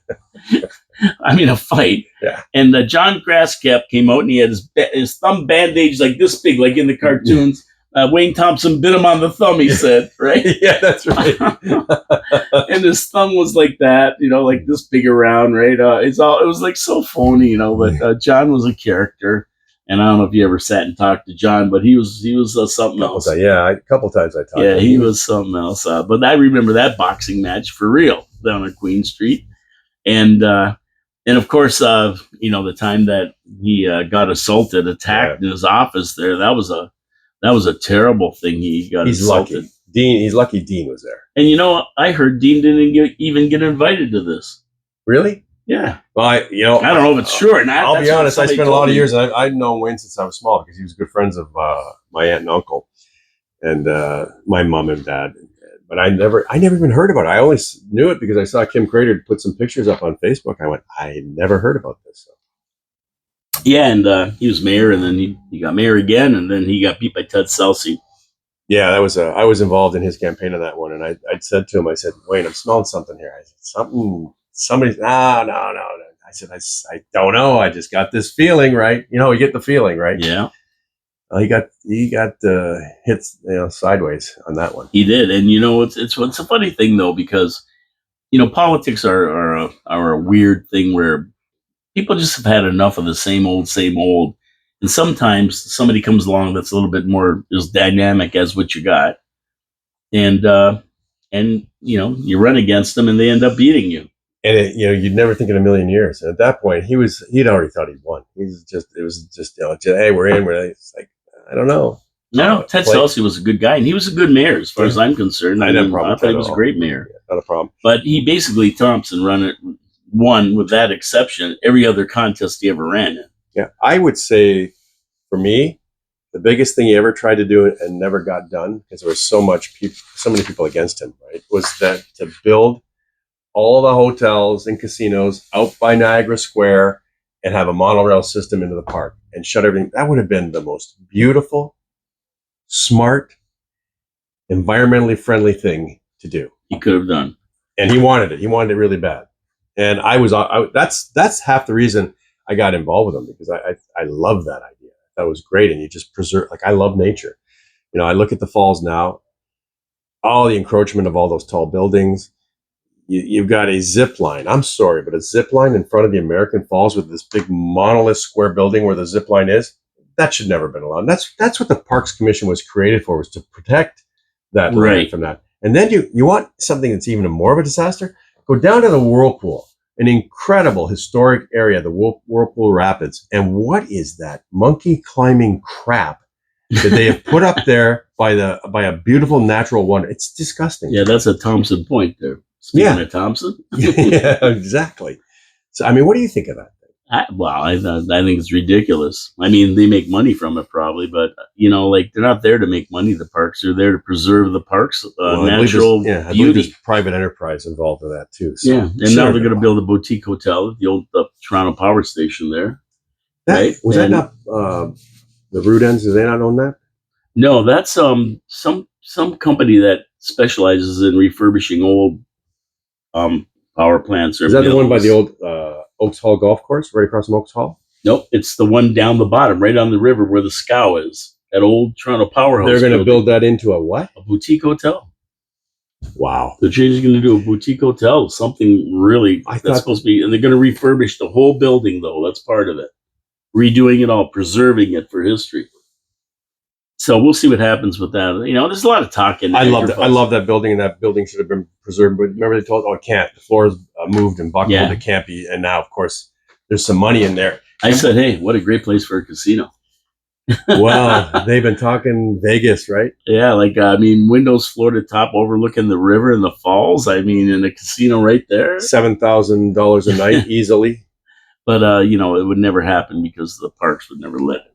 I mean, a fight. Yeah. And John Grasskamp came out and he had his thumb bandaged like this big, like in the cartoons. Wayne Thompson bit him on the thumb, he said, right? Yeah, that's right. And his thumb was like that, like this big around, right? It was like so phony, but John was a character. And I don't know if you ever sat and talked to John, but he was something else. A couple times I talked to him. Yeah, he was something else. But I remember that boxing match for real down on Queen Street. And of course, the time that he got attacked in his office there, that was a terrible thing. He got assaulted. Lucky. He's lucky Dean was there. And I heard Dean didn't even get invited to this. Really? Yeah. Well, I don't know if it's true or not. I'll That's be what honest. I somebody spent a lot told of me. years, and I've known Wayne since I was small because he was good friends of my aunt and uncle, and my mom and dad. But I never even heard about it. I only knew it because I saw Kim Crater put some pictures up on Facebook. I went, I never heard about this. Yeah, and he was mayor, and then he got mayor again, and then he got beat by Ted Celsi. Yeah, that was. I was involved in his campaign on that one, and I said to him, I said, Wayne, I'm smelling something here. I said, somebody's, no. I said, I don't know. I just got this feeling, right? You get the feeling, right? Yeah. He got hits sideways on that one. He did, and it's a funny thing though because politics are a weird thing where people just have had enough of the same old, and sometimes somebody comes along that's a little bit more as dynamic as what you got, and you run against them and they end up beating you. And you'd never think in a million years. And at that point, he'd already thought he'd won. It was just, hey, we're in. It's like, I don't know. No, Ted play. Celsi was a good guy, and he was a good mayor as far as I'm concerned. I didn't have a problem I with thought that he at was a all. great mayor. Not a problem. But he basically, Thompson won with that exception every other contest he ever ran in. Yeah, I would say for me, the biggest thing he ever tried to do and never got done because there was so many people against him, right? Was that to build all the hotels and casinos out by Niagara Square and have a monorail system into the park and shut everything. That would have been the most beautiful, smart, environmentally friendly thing to do. He could have done. And he wanted it. He wanted it really bad. And that's half the reason I got involved with him because I love that idea. That was great. And you just preserve, like, I love nature. You know, I look at the falls now, all the encroachment of all those tall buildings. You've got a zip line. I'm sorry, but a zip line in front of the American Falls with this big monolith square building where the zip line is, that should never have been allowed. That's what the Parks Commission was created for, was to protect that land from that. And then you want something that's even more of a disaster? Go down to the Whirlpool, an incredible historic area, the Whirlpool Rapids. And what is that monkey climbing crap that they have put up there by a beautiful natural wonder? It's disgusting. Yeah, that's a Thompson point there. Speaking of Thompson. Yeah, exactly. So, I mean, what do you think of that? I think it's ridiculous. I mean, they make money from it probably, but like, they're not there to make money. The parks are there to preserve the parks' natural I believe beauty. there's private enterprise involved in that too. So yeah, and now they're going to build a boutique hotel at the old Toronto Power Station there. Right? Was that not the Root Ends? Do they not own that? No, that's some company that specializes in refurbishing old power plants. Or is that the one by the old Oaks Hall Golf Course, right across from Oaks Hall? Nope, it's the one down the bottom, right on the river where the scow is. That old Toronto Powerhouse. They're going to build that into a what? A boutique hotel. Wow. They're going to do a boutique hotel, something really that's supposed to be, and they're going to refurbish the whole building, though. That's part of it. Redoing it all, preserving it for history. So we'll see what happens with that. There's a lot of talk in there. I love that building, and that building should have been preserved. But remember, they told, it can't. The floor is moved and buckled. Yeah. It can't be. And now, of course, there's some money in there. I said, hey, what a great place for a casino. Well, they've been talking Vegas, right? Yeah, windows floor to top overlooking the river and the falls. In a casino right there. $7,000 a night easily. But, it would never happen because the parks would never let it.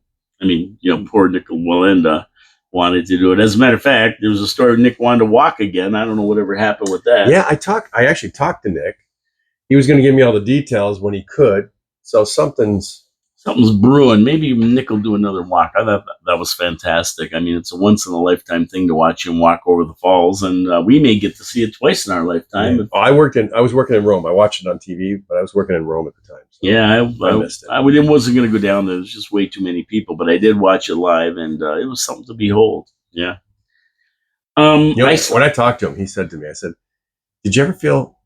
Poor Nick Wallenda wanted to do it. As a matter of fact, there was a story of Nick wanted to walk again. I don't know whatever happened with that. Yeah, I actually talked to Nick. He was going to give me all the details when he could. So something's brewing. Maybe Nick will do another walk. I thought that was fantastic. It's a once in a lifetime thing to watch him walk over the falls, and we may get to see it twice in our lifetime. Yeah. I was working in Rome. I watched it on TV, but I was working in Rome at the time. So yeah, I missed it. I wasn't going to go down there. There was just way too many people, but I did watch it live, and it was something to behold. Yeah. When I talked to him, he said to me, I said, "Did you ever feel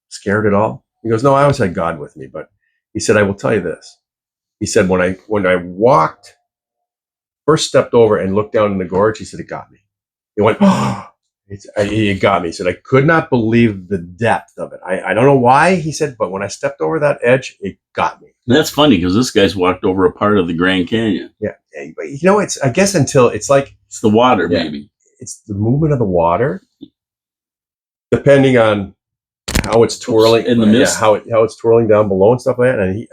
scared at all?" He goes, "No, I always had God with me." But he said, "I will tell you this." He said, when I first stepped over and looked down in the gorge, he said, it got me. He went, oh, it got me. He said, I could not believe the depth of it. I don't know why, he said, but when I stepped over that edge, it got me. And that's funny because this guy's walked over a part of the Grand Canyon. Yeah. It's, I guess until it's like. It's the water, maybe. It's the movement of the water, depending on how it's twirling in the mist, how it's twirling down below and stuff like that. And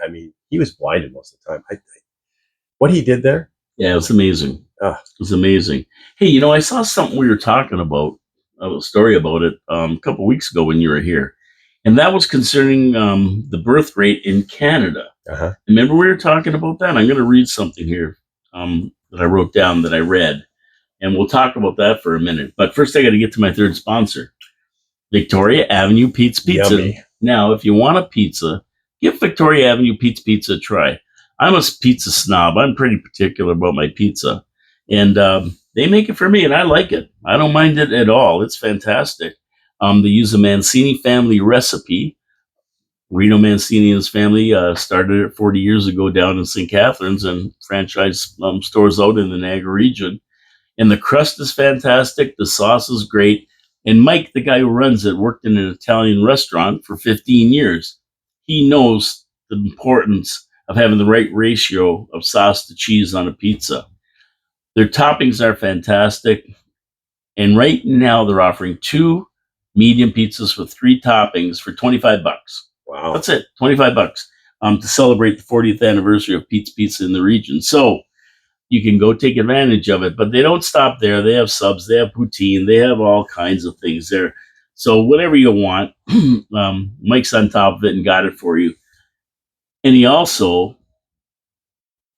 he was blinded most of the time. What he did there, yeah, it was amazing. It was amazing. Hey, I saw something we were talking about, a story about it a couple of weeks ago when you were here, and that was concerning the birth rate in Canada. Remember we were talking about that? I'm going to read something here that I wrote down that I read, and we'll talk about that for a minute. But first, I got to get to my third sponsor. Victoria Avenue Pete's Pizza. Yummy. Now, if you want a pizza, give Victoria Avenue Pete's Pizza a try. I'm a pizza snob. I'm pretty particular about my pizza. And they make it for me, and I like it. I don't mind it at all. It's fantastic. They use a Mancini family recipe. Reno Mancini and his family started it 40 years ago down in St. Catharines and franchise stores out in the Niagara region. And the crust is fantastic. The sauce is great. And Mike, the guy who runs it, worked in an Italian restaurant for 15 years. He knows the importance of having the right ratio of sauce to cheese on a pizza. Their toppings are fantastic. And right now they're offering 2 medium pizzas with 3 toppings for $25. Wow. That's it, $25 to celebrate the 40th anniversary of Pete's Pizza in the region. So you can go take advantage of it, but they don't stop there. They have subs, they have poutine, they have all kinds of things there. So whatever you want, Mike's on top of it and got it for you. And he also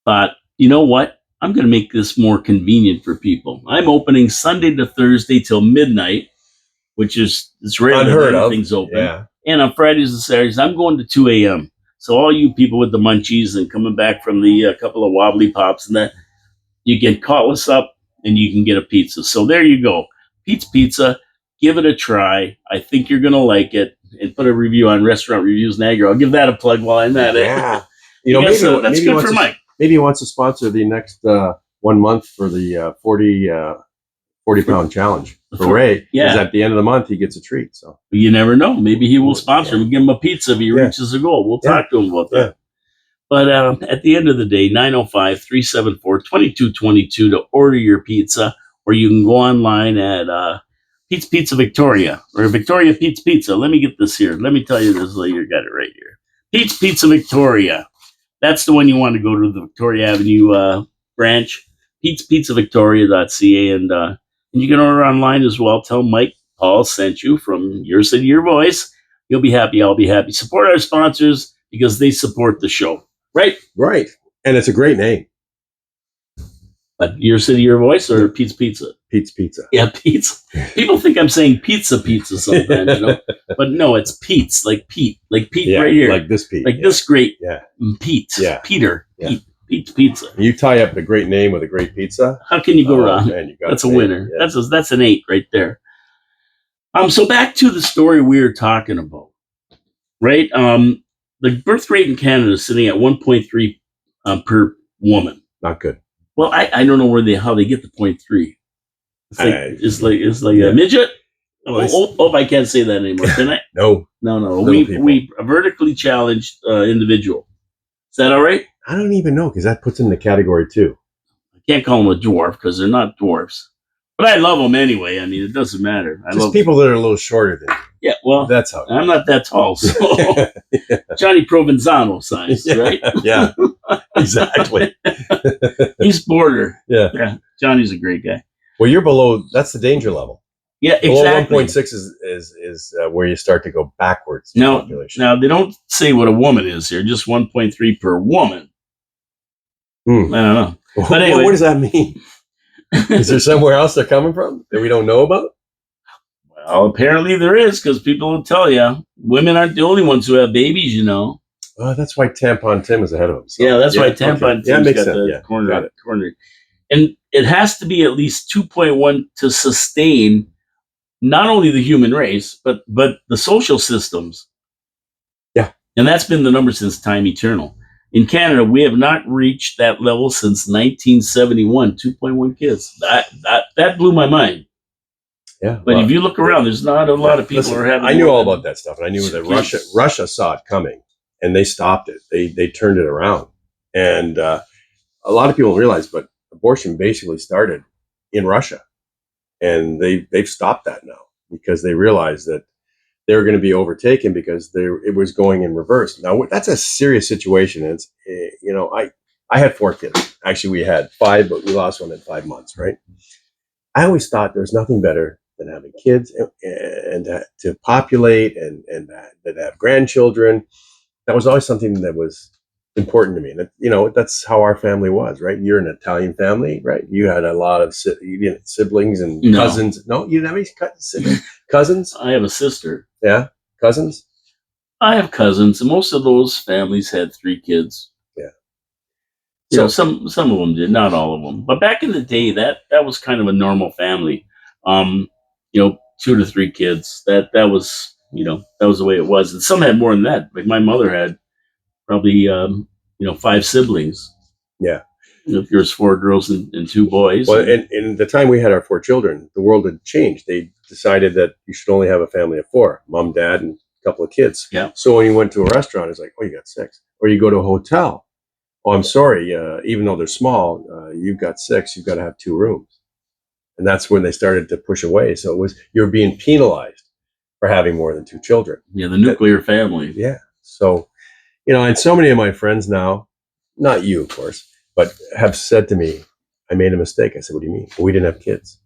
thought, you know what? I'm going to make this more convenient for people. I'm opening Sunday to Thursday till midnight, which is it's rare Unheard that of. anything's open. Yeah. And on Fridays and Saturdays, I'm going to 2 a.m. So all you people with the munchies and coming back from the couple of wobbly pops and that, you can call us up and you can get a pizza. So there you go. Pete's Pizza. Give it a try. I think you're going to like it. And put a review on Restaurant Reviews Niagara. I'll give that a plug while I'm at it. Yeah. Because, that's good for Mike. Maybe he wants to sponsor the next 1 month for the 40-pound challenge for Ray. Yeah. Because at the end of the month, he gets a treat. So You never know. Maybe he will sponsor him. Give him a pizza if he Yeah. reaches a goal. We'll talk to him about that. Yeah. But at the end of the day, 905-374-2222 to order your pizza, or you can go online at Pete's Pizza Victoria or Victoria Pete's Pizza. Let me get this here. Let me tell you this later. Got it right here. Pete's Pizza Victoria. That's the one you want to go to, the Victoria Avenue branch. Pete'sPizzaVictoria.ca, and you can order online as well. Tell Mike Paul sent you from Your City, Your Voice. You'll be happy. I'll be happy. Support our sponsors because they support the show. Right? Right. And it's a great name. Your City, Your Voice, or Pete's Pizza? Pete's Pizza. Yeah, Pete's. People think I'm saying pizza sometimes, But no, it's Pete's, like Pete right here. Like this Pete. This great Yeah. Pete. Yeah. Peter. Yeah. Pete's Pizza. You tie up a great name with a great pizza. How can you go wrong? Man, you got That's a it. winner. Yeah. That's an 8 right there. So back to the story we were talking about, right? The birth rate in Canada is sitting at 1.3 per woman. Not good. Well, I don't know how they get the 0.3. It's like a midget. I can't say that anymore. Can I? No. No. Little We a vertically challenged individual. Is that all right? I don't even know because that puts him in the category 2. I can't call them a dwarf because they're not dwarfs. But I love them anyway. I mean, it doesn't matter. I Just love people that are a little shorter than you. Yeah, well, That's how. I'm not that tall, so Johnny Provenzano size, right? Yeah, exactly. He's border. Yeah. Johnny's a great guy. Well, you're below. That's the danger level. Yeah, Below exactly. 1.6 is where you start to go backwards. In No, population. now they don't say what a woman is here. Just 1.3 per woman. I don't know. But anyway, what does that mean? Is there somewhere else they're coming from that we don't know about? Well, apparently there is, because people will tell you women aren't the only ones who have babies. Oh, that's why Tampon Tim is ahead of him. So. Yeah, that's why Tampon Tim's makes got sense. the Yeah, corner. got it. And it has to be at least 2.1 to sustain not only the human race, but the social systems. Yeah. And that's been the number since time eternal. In Canada, we have not reached that level since 1971, 2.1 kids. That blew my mind. Yeah. But if you look around, there's not a lot of people listen, who are having. I knew all about that stuff, and I knew that kids. Russia saw it coming, and they stopped it. They turned it around, and a lot of people don't realize, but abortion basically started in Russia, and they've stopped that now because they realized that they were going to be overtaken because it was going in reverse. Now that's a serious situation. And it's I had 4 kids. Actually, we had 5, but we lost one in 5 months. Right. I always thought there's nothing better than having kids and to populate and that have grandchildren. That was always something that was important to me. And that's how our family was, right? You're an Italian family, right? You had a lot of siblings and cousins. No, you didn't have any siblings. Cousins? I have a sister. Yeah, cousins. I have cousins, and most of those families had 3 kids. Yeah. So some of them did, not all of them. But back in the day, that was kind of a normal family. 2 to 3 kids. That was that was the way it was. And some had more than that. Like my mother had probably 5 siblings. Yeah. There's 4 girls and 2 boys. Well, and in the time we had our 4 children, the world had changed. They decided that you should only have a family of 4, mom, dad, and a couple of kids. Yeah. So when you went to a restaurant, it's like, oh, you got 6. Or you go to a hotel. oh, I'm sorry, even though they're small, you've got 6, you've got to have 2 rooms. And that's when they started to push away. So it was, you're being penalized for having more than 2 children. Yeah, the nuclear family. Yeah. So, and so many of my friends now, not you, of course, but have said to me, I made a mistake. I said, what do you mean? Well, we didn't have kids.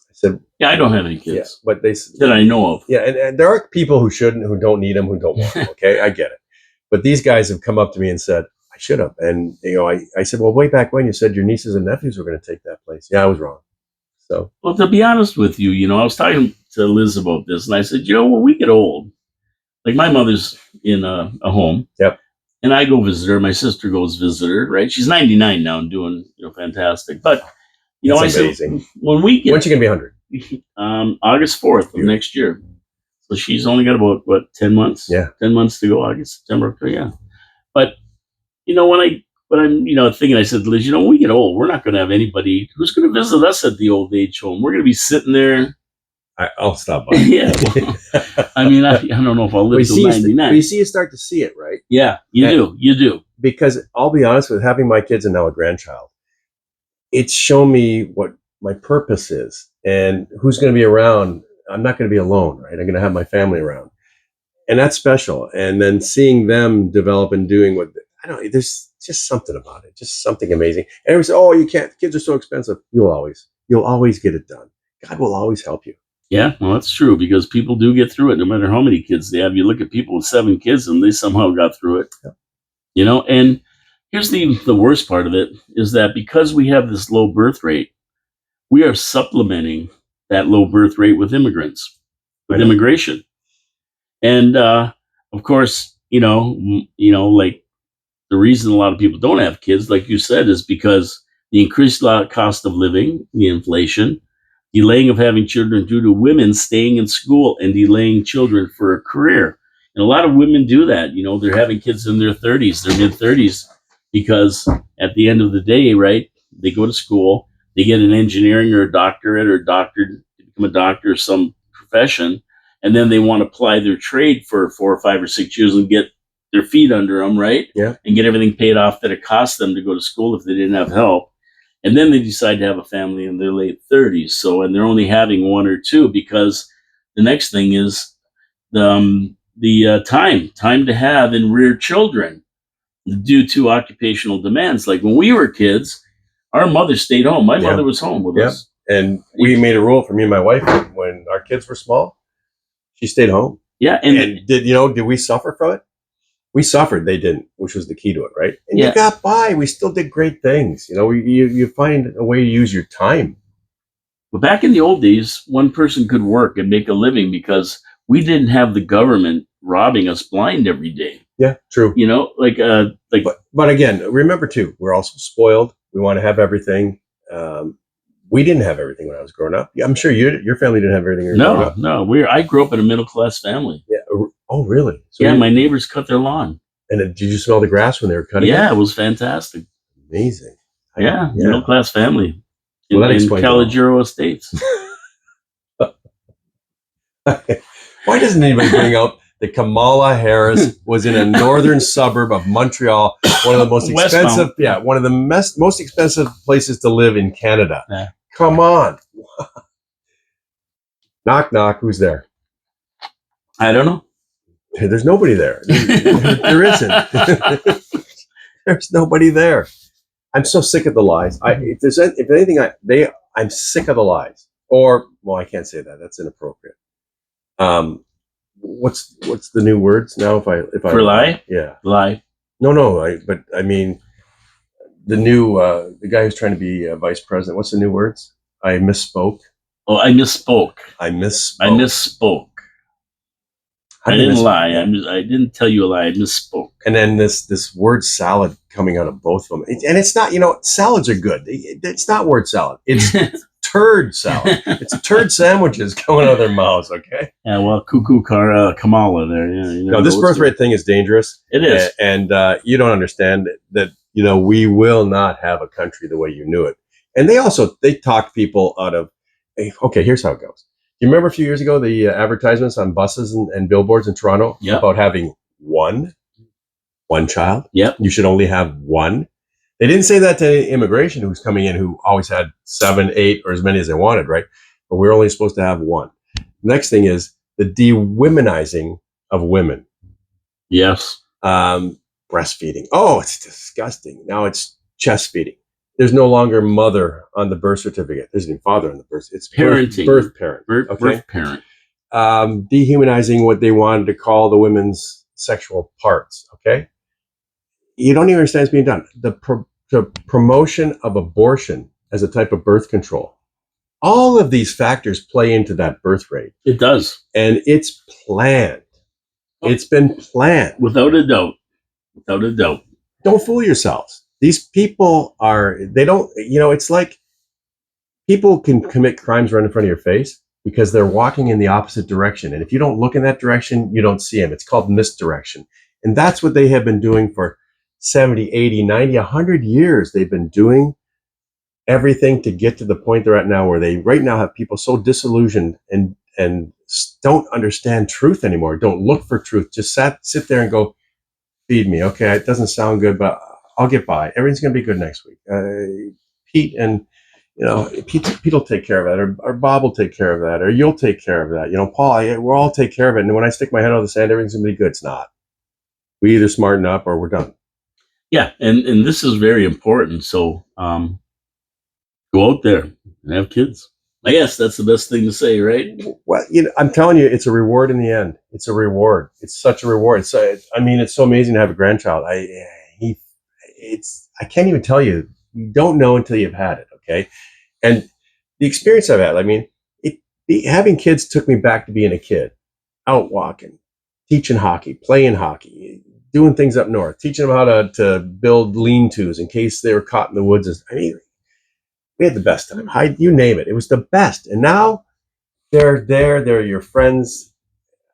I said, Yeah, I don't have any kids. yeah, but they that I know of. Yeah, and there are people who shouldn't, who don't need them, who don't want them. Okay, I get it. But these guys have come up to me and said, I should have. And I said, well, way back when you said your nieces and nephews were going to take that place. Yeah, I was wrong. So, well, to be honest with you, I was talking to Liz about this, and I said, when we get old, like my mother's in a home. Yep. And I go visit her. My sister goes visit her. Right? She's 99 now and doing fantastic. But I said, when we get, when's she gonna be 100? August 4th of next year. So she's only got about 10 months. Yeah, 10 months to go. August, September, October. Yeah. But when I'm thinking, I said, Liz, when we get old, we're not going to have anybody who's going to visit us at the old age home. We're going to be sitting there. I'll stop by. Yeah. Well, I don't know if I'll live till 99. You start to see it, right? Yeah, you do. Because I'll be honest with having my kids and now a grandchild, it's shown me what my purpose is and who's going to be around. I'm not going to be alone, right? I'm going to have my family around. And that's special. And then seeing them develop and doing there's just something about it, just something amazing. And everyone says, oh, you can't, kids are so expensive. You'll always get it done. God will always help you. Yeah, well, that's true because people do get through it no matter how many kids they have. You look at people with 7 kids and they somehow got through it. Yeah. And here's the worst part of it is that because we have this low birth rate, we are supplementing that low birth rate with immigrants, with immigration. And of course, like the reason a lot of people don't have kids, like you said, is because the increased cost of living, the inflation, delaying of having children due to women staying in school and delaying children for a career. And a lot of women do that. They're having kids in their 30s, their mid 30s, because at the end of the day, right, they go to school, they get an engineering or a doctorate or become a doctor or some profession, and then they want to apply their trade for 4 or 5 or 6 years and get their feet under them, right? Yeah. And get everything paid off that it cost them to go to school if they didn't have help. And then they decide to have a family in their late 30s. So, and they're only having 1 or 2 because the next thing is the time to have and rear children due to occupational demands. Like when we were kids, our mother stayed home. My mother was home with us. And we made a rule for me and my wife when our kids were small, she stayed home. Yeah. And did we suffer from it? We suffered, they didn't, which was the key to it, right? And you got by. We still did great things. You find a way to use your time. But back in the old days, one person could work and make a living because we didn't have the government robbing us blind every day. Yeah, true. But again, remember too, we're also spoiled. We want to have everything. We didn't have everything when I was growing up. I'm sure your family didn't have everything. No. I grew up in a middle class family. Yeah. Oh, really? So my neighbors cut their lawn. And did you smell the grass when they were cutting it? Yeah, it was fantastic. Amazing. Middle class family in Calogero Estates. Why doesn't anybody bring up that Kamala Harris was in a northern suburb of Montreal, one of the most expensive, one of the most expensive places to live in Canada? Yeah. Come on. Knock, knock. Who's there? I don't know. There's nobody there. There isn't. There's nobody there. I'm so sick of the lies. If anything, I'm sick of the lies. Or, well, I can't say that. That's inappropriate. What's the new words now? If I for lie? Yeah, lie. No. But I mean, the new the guy who's trying to be vice president. What's the new words? I misspoke. Oh, I misspoke. I misspoke. I didn't lie. I didn't tell you a lie. I misspoke. And then this word salad coming out of both of them. And it's not, salads are good. It's not word salad. It's turd salad. It's turd sandwiches coming out of their mouths, okay? Yeah, well, cuckoo Kamala there. Yeah, no, this birth rate thing is dangerous. It is. And you don't understand that, we will not have a country the way you knew it. And they talk people out of, okay, here's how it goes. You remember a few years ago, the advertisements on buses and billboards in Toronto about having one one child. Yep. You should only have one. They didn't say that to immigration who's coming in who always had 7, 8, or as many as they wanted, right? But we're only supposed to have one. Next thing is the de-womenizing of women. Yes. Breastfeeding. Oh, it's disgusting. Now it's chest feeding. There's no longer mother on the birth certificate. There's no father on the birth. It's Parenting. Birth parent. Birth parent. Dehumanizing what they wanted to call the women's sexual parts. Okay. You don't even understand it's being done. The promotion of abortion as a type of birth control. All of these factors play into that birth rate. It does. And it's planned. It's been planned. Without a doubt. Without a doubt. Don't fool yourselves. These people it's like people can commit crimes right in front of your face because they're walking in the opposite direction. And if you don't look in that direction, you don't see them. It's called misdirection. And that's what they have been doing for 70, 80, 90, 100 years. They've been doing everything to get to the point they're at now, where they right now have people so disillusioned and don't understand truth anymore. Don't look for truth. Just sit there and go, feed me. Okay, it doesn't sound good, but I'll get by. Everything's going to be good next week. Pete will take care of that, or Bob will take care of that, or you'll take care of that. Paul, we'll all take care of it. And when I stick my head out of the sand, everything's going to be good. It's not. We either smarten up or we're done. Yeah, and this is very important. So go out there and have kids. I guess that's the best thing to say, right? Well, I'm telling you, it's a reward in the end. It's a reward. It's such a reward. It's so amazing to have a grandchild. I can't even tell you. You don't know until you've had it. Okay, and the experience I've had. Having kids took me back to being a kid, out walking, teaching hockey, playing hockey, doing things up north, teaching them how to build lean-tos in case they were caught in the woods. We had the best time. You name it. It was the best. And now they're there. They're your friends.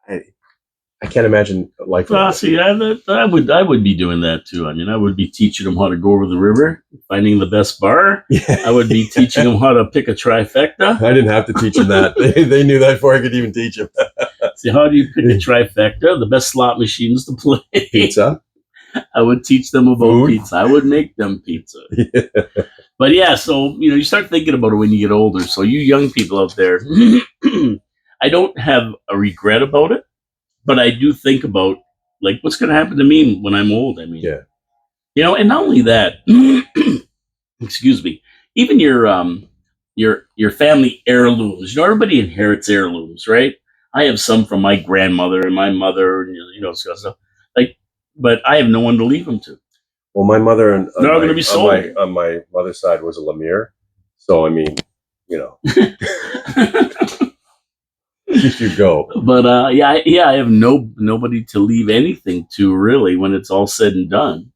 I can't imagine life. Well, see, I would be doing that too. I would be teaching them how to go over the river, finding the best bar. Yeah. I would be teaching them how to pick a trifecta. I didn't have to teach them that. They knew that before I could even teach them. See, how do you pick a trifecta? The best slot machines to play. Pizza. I would teach them about Food. pizza. I would make them pizza. Yeah. But yeah, so you start thinking about it when you get older. So you young people out there, I don't have a regret about it, but I do think about what's going to happen to me when I'm old. Yeah. And not only that, excuse me, even your family heirlooms. Everybody inherits heirlooms, right? I have some from my grandmother and my mother, and stuff. But I have no one to leave them to. Well, my mother they're all going to be sold. On my mother's side was a Lemire, so you go. But I have nobody to leave anything to really when it's all said and done.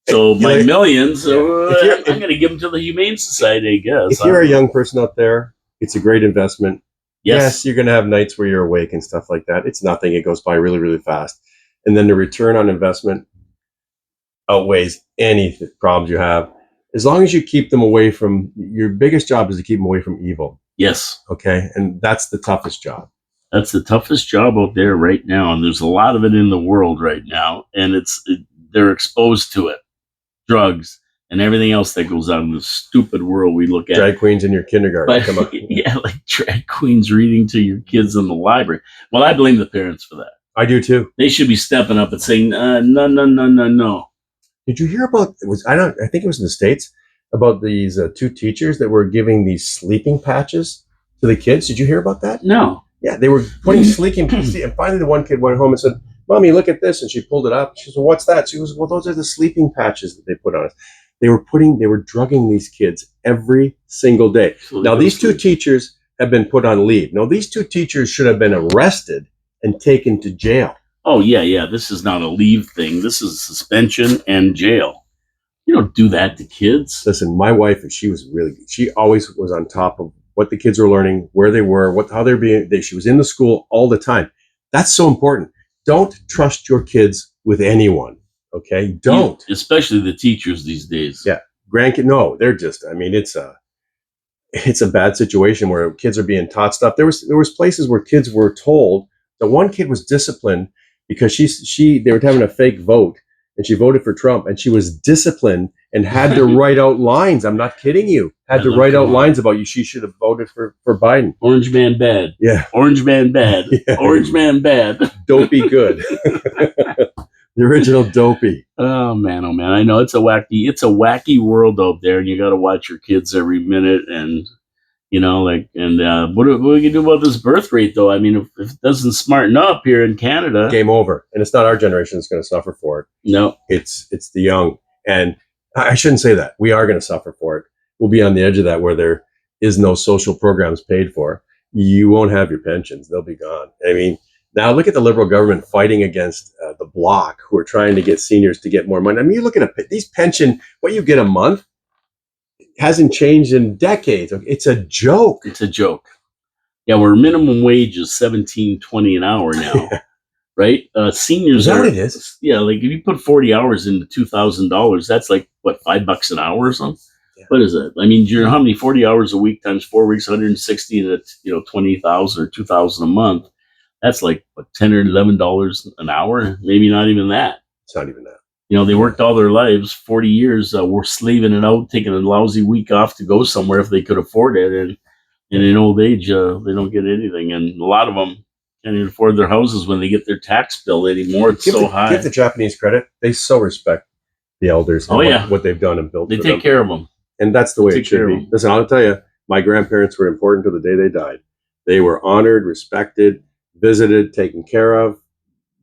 So my millions, I'm going to give them to the Humane Society, I guess. If you're a young person out there, it's a great investment. Yes, you're going to have nights where you're awake and stuff like that. It's nothing. It goes by really, really fast. And then the return on investment outweighs any problems you have. As long as you keep them away from, your biggest job is to keep them away from evil. Yes. Okay. And that's the toughest job. That's the toughest job out there right now. And there's a lot of it in the world right now. And they're exposed to it. Drugs and everything else that goes on in the stupid world we look at. Drag queens in your kindergarten. Come on. Yeah, like drag queens reading to your kids in the library. Well, I blame the parents for that. I do too. They should be stepping up and saying, no. Did you hear about, I think it was in the States, about these 2 teachers that were giving these sleeping patches to the kids? Did you hear about that? No. Yeah, they were putting sleeping patches. And finally the one kid went home and said, Mommy, look at this. And she pulled it up. She said, well, what's that? She goes, well, those are the sleeping patches that they put on us. They were drugging these kids every single day. So now, these 2 teachers have been put on leave. Now, these 2 teachers should have been arrested and taken to jail. Oh, yeah. This is not a leave thing. This is suspension and jail. You don't do that to kids. Listen, my wife, she always was on top of what the kids were learning, where they were, how they're being. She was in the school all the time. That's so important. Don't trust your kids with anyone. Okay, don't. Especially the teachers these days. Yeah, grandkid. No, they're just. It's a bad situation where kids are being taught stuff. There was places where kids were told that one kid was disciplined because they were having a fake vote and she voted for Trump, and she was disciplined and had to write out lines. I'm not kidding you. Had to write out lines about you. She should have voted for Biden. Orange man bad. Yeah. Orange man bad. Yeah. Orange man bad. Dopey good. The original Dopey. Oh man, I know it's a wacky world out there, and you got to watch your kids every minute. And what do we can do about this birth rate, though? I mean, if it doesn't smarten up here in Canada, Game over. And it's not our generation that's going to suffer for it. No, it's the young. And I shouldn't say that. We are going to suffer for it. We'll be on the edge of that, where there is no social programs paid for. You won't have your pensions. They'll be gone. I mean, now look at the Liberal government fighting against the Bloc, who are trying to get seniors to get more money. I mean, you look at these pension, what you get a month hasn't changed in decades. It's a joke. It's a joke. Yeah, where minimum wage is $17.20 an hour now, right? Seniors Is that what it is? Yeah, like if you put 40 hours into $2,000, that's like what, $5 an hour or something. Yeah. What is it? I mean, how many 40 hours a week times 4 weeks, 160, and it's 20,000 or 2,000 a month. That's like what, $10 or $11 an hour, maybe not even that. It's not even that. They worked all their lives, 40 years, were slaving it out, taking a lousy week off to go somewhere if they could afford it. And in old age, they don't get anything. And a lot of them can't even afford their houses when they get their tax bill anymore. It's so high. Give the Japanese credit. They so respect the elders and what they've done and built. They take care of them. And that's the way it should be. Listen, I'll tell you, my grandparents were important to the day they died. They were honored, respected, visited, taken care of,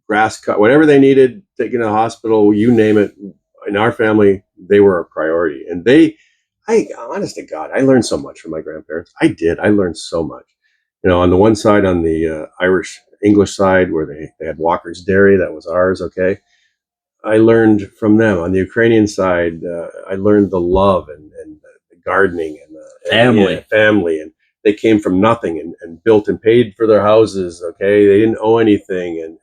grass cut, whatever they needed, taken to the hospital, you name it. In our family, they were a priority. And honest to God, I learned so much from my grandparents. I learned so much. On the one side, on the Irish English side, where they had Walker's Dairy, that was ours, okay? I learned from them. On the Ukrainian side, I learned the love and the gardening and family. And they came from nothing and built and paid for their houses, okay? They didn't owe anything. And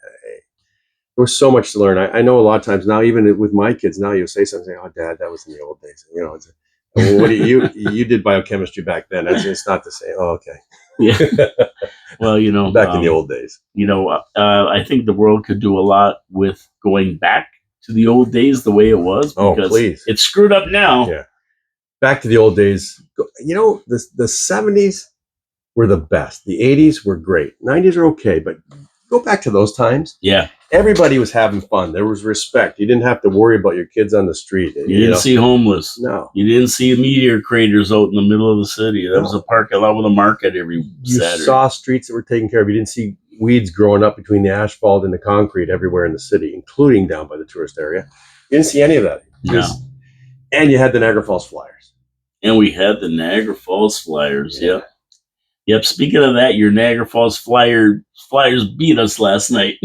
there was so much to learn. I know a lot of times now, even with my kids, now you'll say something, oh, Dad, that was in the old days. What do you did biochemistry back then? It's not the same. Oh, okay. Yeah. Well, back in the old days. I think the world could do a lot with going back to the old days the way it was. Because please. It's screwed up now. Yeah. Back to the old days. The 70s were the best. The 80s were great. 90s are okay, but go back to those times. Yeah. Everybody was having fun. There was respect. You didn't have to worry about your kids on the street. You didn't see homeless. No. You didn't see meteor craters out in the middle of the city. There was a parking lot with a market every Saturday. You saw streets that were taken care of. You didn't see weeds growing up between the asphalt and the concrete everywhere in the city, including down by the tourist area. You didn't see any of that. No. And you had the Niagara Falls Flyers. And we had the Niagara Falls Flyers, yeah. Yep. Speaking of that, your Niagara Falls Flyers beat us last night.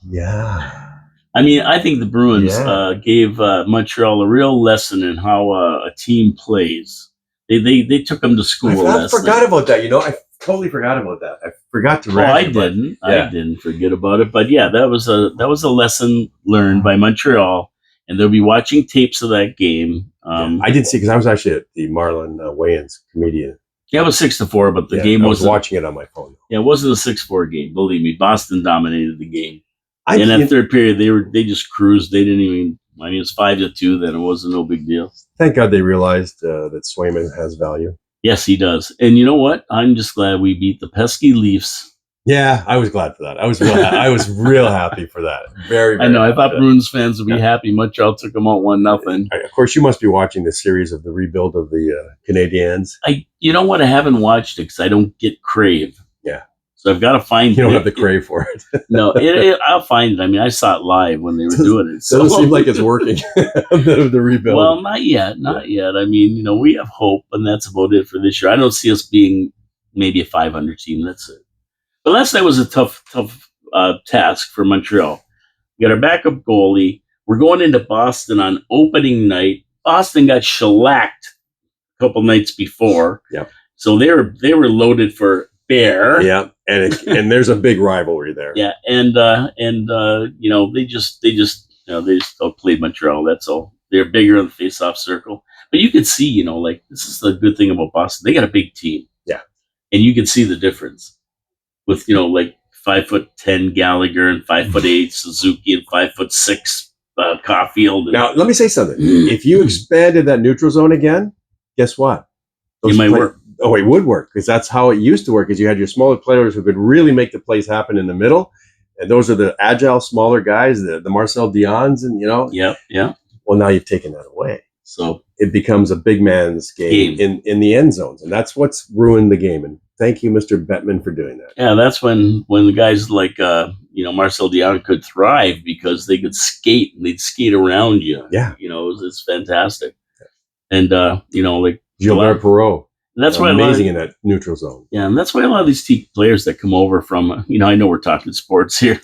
Yeah. I mean, I think the Bruins gave Montreal a real lesson in how a team plays. They took them to school. I forgot about that. I totally forgot about that. I forgot to. I didn't. I didn't forget about it. But yeah, that was a lesson learned by Montreal, and they'll be watching tapes of that game. I didn't see because I was actually at the Marlon Wayans comedian. Yeah, it was 6-4, but the game was watching it on my phone. Yeah, it wasn't a 6-4 game. Believe me, Boston dominated the game. In that third period, they just cruised. They didn't even. I mean, it's 5-2. Then it wasn't no big deal. Thank God they realized that Swayman has value. Yes, he does. And you know what? I'm just glad we beat the pesky Leafs. Yeah, I was glad for that. I was real happy for that. Very, very I know. I thought Bruins fans would be happy. Montreal took them out 1-0. Of course, you must be watching the series of the rebuild of the Canadiens. You know what? I haven't watched it because I don't get Crave. Yeah. So I've got to find it. You don't have the crave for it. No, I'll find it. I mean, I saw it live when they were doing it. So doesn't seem like it's working, the rebuild. Well, not yet. Not yet. I mean, we have hope, and that's about it for this year. I don't see us being maybe a 500 team. That's it. But last night was a tough task for Montreal. We got our backup goalie. We're going into Boston on opening night. Boston got shellacked a couple nights before. Yep. So they were loaded for bear. Yeah, and there's a big rivalry there. Yeah, and they just outplayed Montreal. That's all. They're bigger in the face-off circle. But you could see, this is the good thing about Boston. They got a big team. Yeah, and you can see the difference with 5'10" Gallagher and 5'8" Suzuki and 5'6" Caulfield. And Now, let me say something. If you expanded that neutral zone again, guess what? it might work. Oh, it would work because that's how it used to work. Is you had your smaller players who could really make the plays happen in the middle, and those are the agile, smaller guys, the Marcel Dion's, and Yep. Well, now you've taken that away, So it becomes a big man's game. in the end zones, and that's what's ruined the game. And thank you, Mr. Bettman, for doing that. yeah, that's when the guys like Marcel Dion could thrive because they could skate and they'd skate around you. Yeah. It's fantastic. And like Gilbert Perreault. That's why amazing in that neutral zone. Yeah, and that's why a lot of these players that come over from, I know we're talking sports here,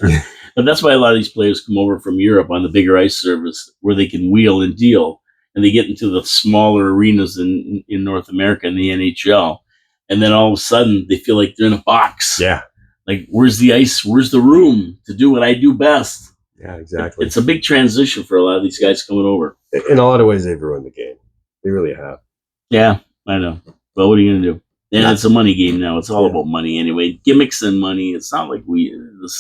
but that's why a lot of these players come over from Europe on the bigger ice service where they can wheel and deal, and they get into the smaller arenas in North America in the NHL, and then all of a sudden they feel like they're in a box. Yeah. Like, where's the ice? Where's the room to do what I do best? Yeah, exactly. It's a big transition for a lot of these guys coming over. In a lot of ways, they've ruined the game. They really have. Yeah, I know. Well, what are you going to do? And it's a money game now. It's all about money anyway. Gimmicks and money. It's not like we always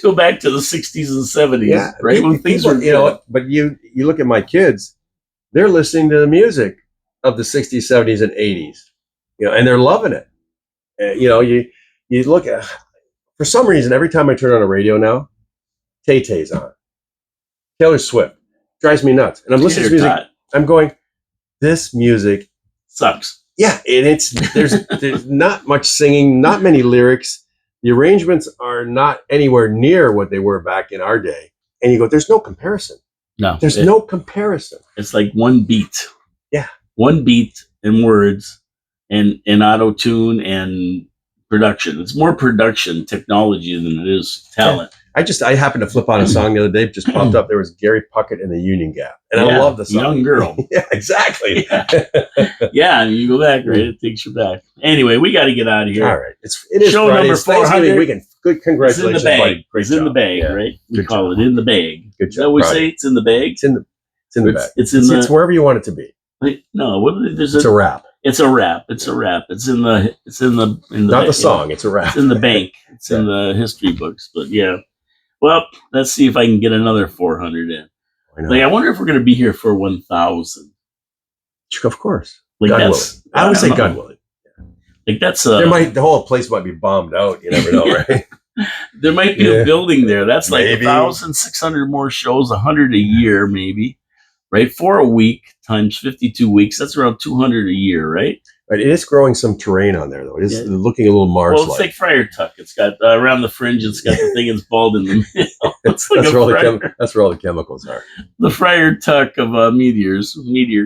go back to the 60s and 70s, right? When things were good. But you look at my kids, they're listening to the music of the 60s, 70s, and 80s, and they're loving it. You look at, for some reason, every time I turn on a radio now, Tay-Tay's on. Taylor Swift drives me nuts. And I'm listening to music. I'm going, this music sucks. Yeah, and there's not much singing, not many lyrics. The arrangements are not anywhere near what they were back in our day. And you go, there's no comparison. No. There's no comparison. It's like one beat. Yeah. One beat and words and auto-tune and production. It's more production technology than it is talent. Yeah. I happened to flip on a song the other day, just popped up. There was Gary Puckett in the Union Gap. And I love the song. Young girl. Yeah, exactly. Yeah, and you go back, right? It takes you back. Anyway, we got to get out of here. All right. It is show Friday. number 400. Weekend. Good, congratulations, it's in the bag. buddy. Great it's job. In the bag, right? We call it in the bag. Good job. Is that what we say? It's in the bag? It's in the bag. It's wherever you want it to be. No, it's a wrap. It's a wrap. It's a wrap. It's in the not the song. It's a wrap. It's in the bank. It's in the history books. But yeah. Well, let's see if I can get another 400 in. I wonder if we're going to be here for 1,000. Of course. Like God willing. I always say God willing. Like that's the whole place might be bombed out. You never know, right? There might be a building there. That's like 1,600 more shows, 100 a year, maybe. Right, for a week times 52 weeks, that's around 200 a year, right? Right, it is growing some terrain on there, though. It is looking a little marsh-like. Well, it's like Friar Tuck. It's got around the fringe. It's got the thing that's bald in the middle. That's where all the chemicals are. The Friar Tuck of meteor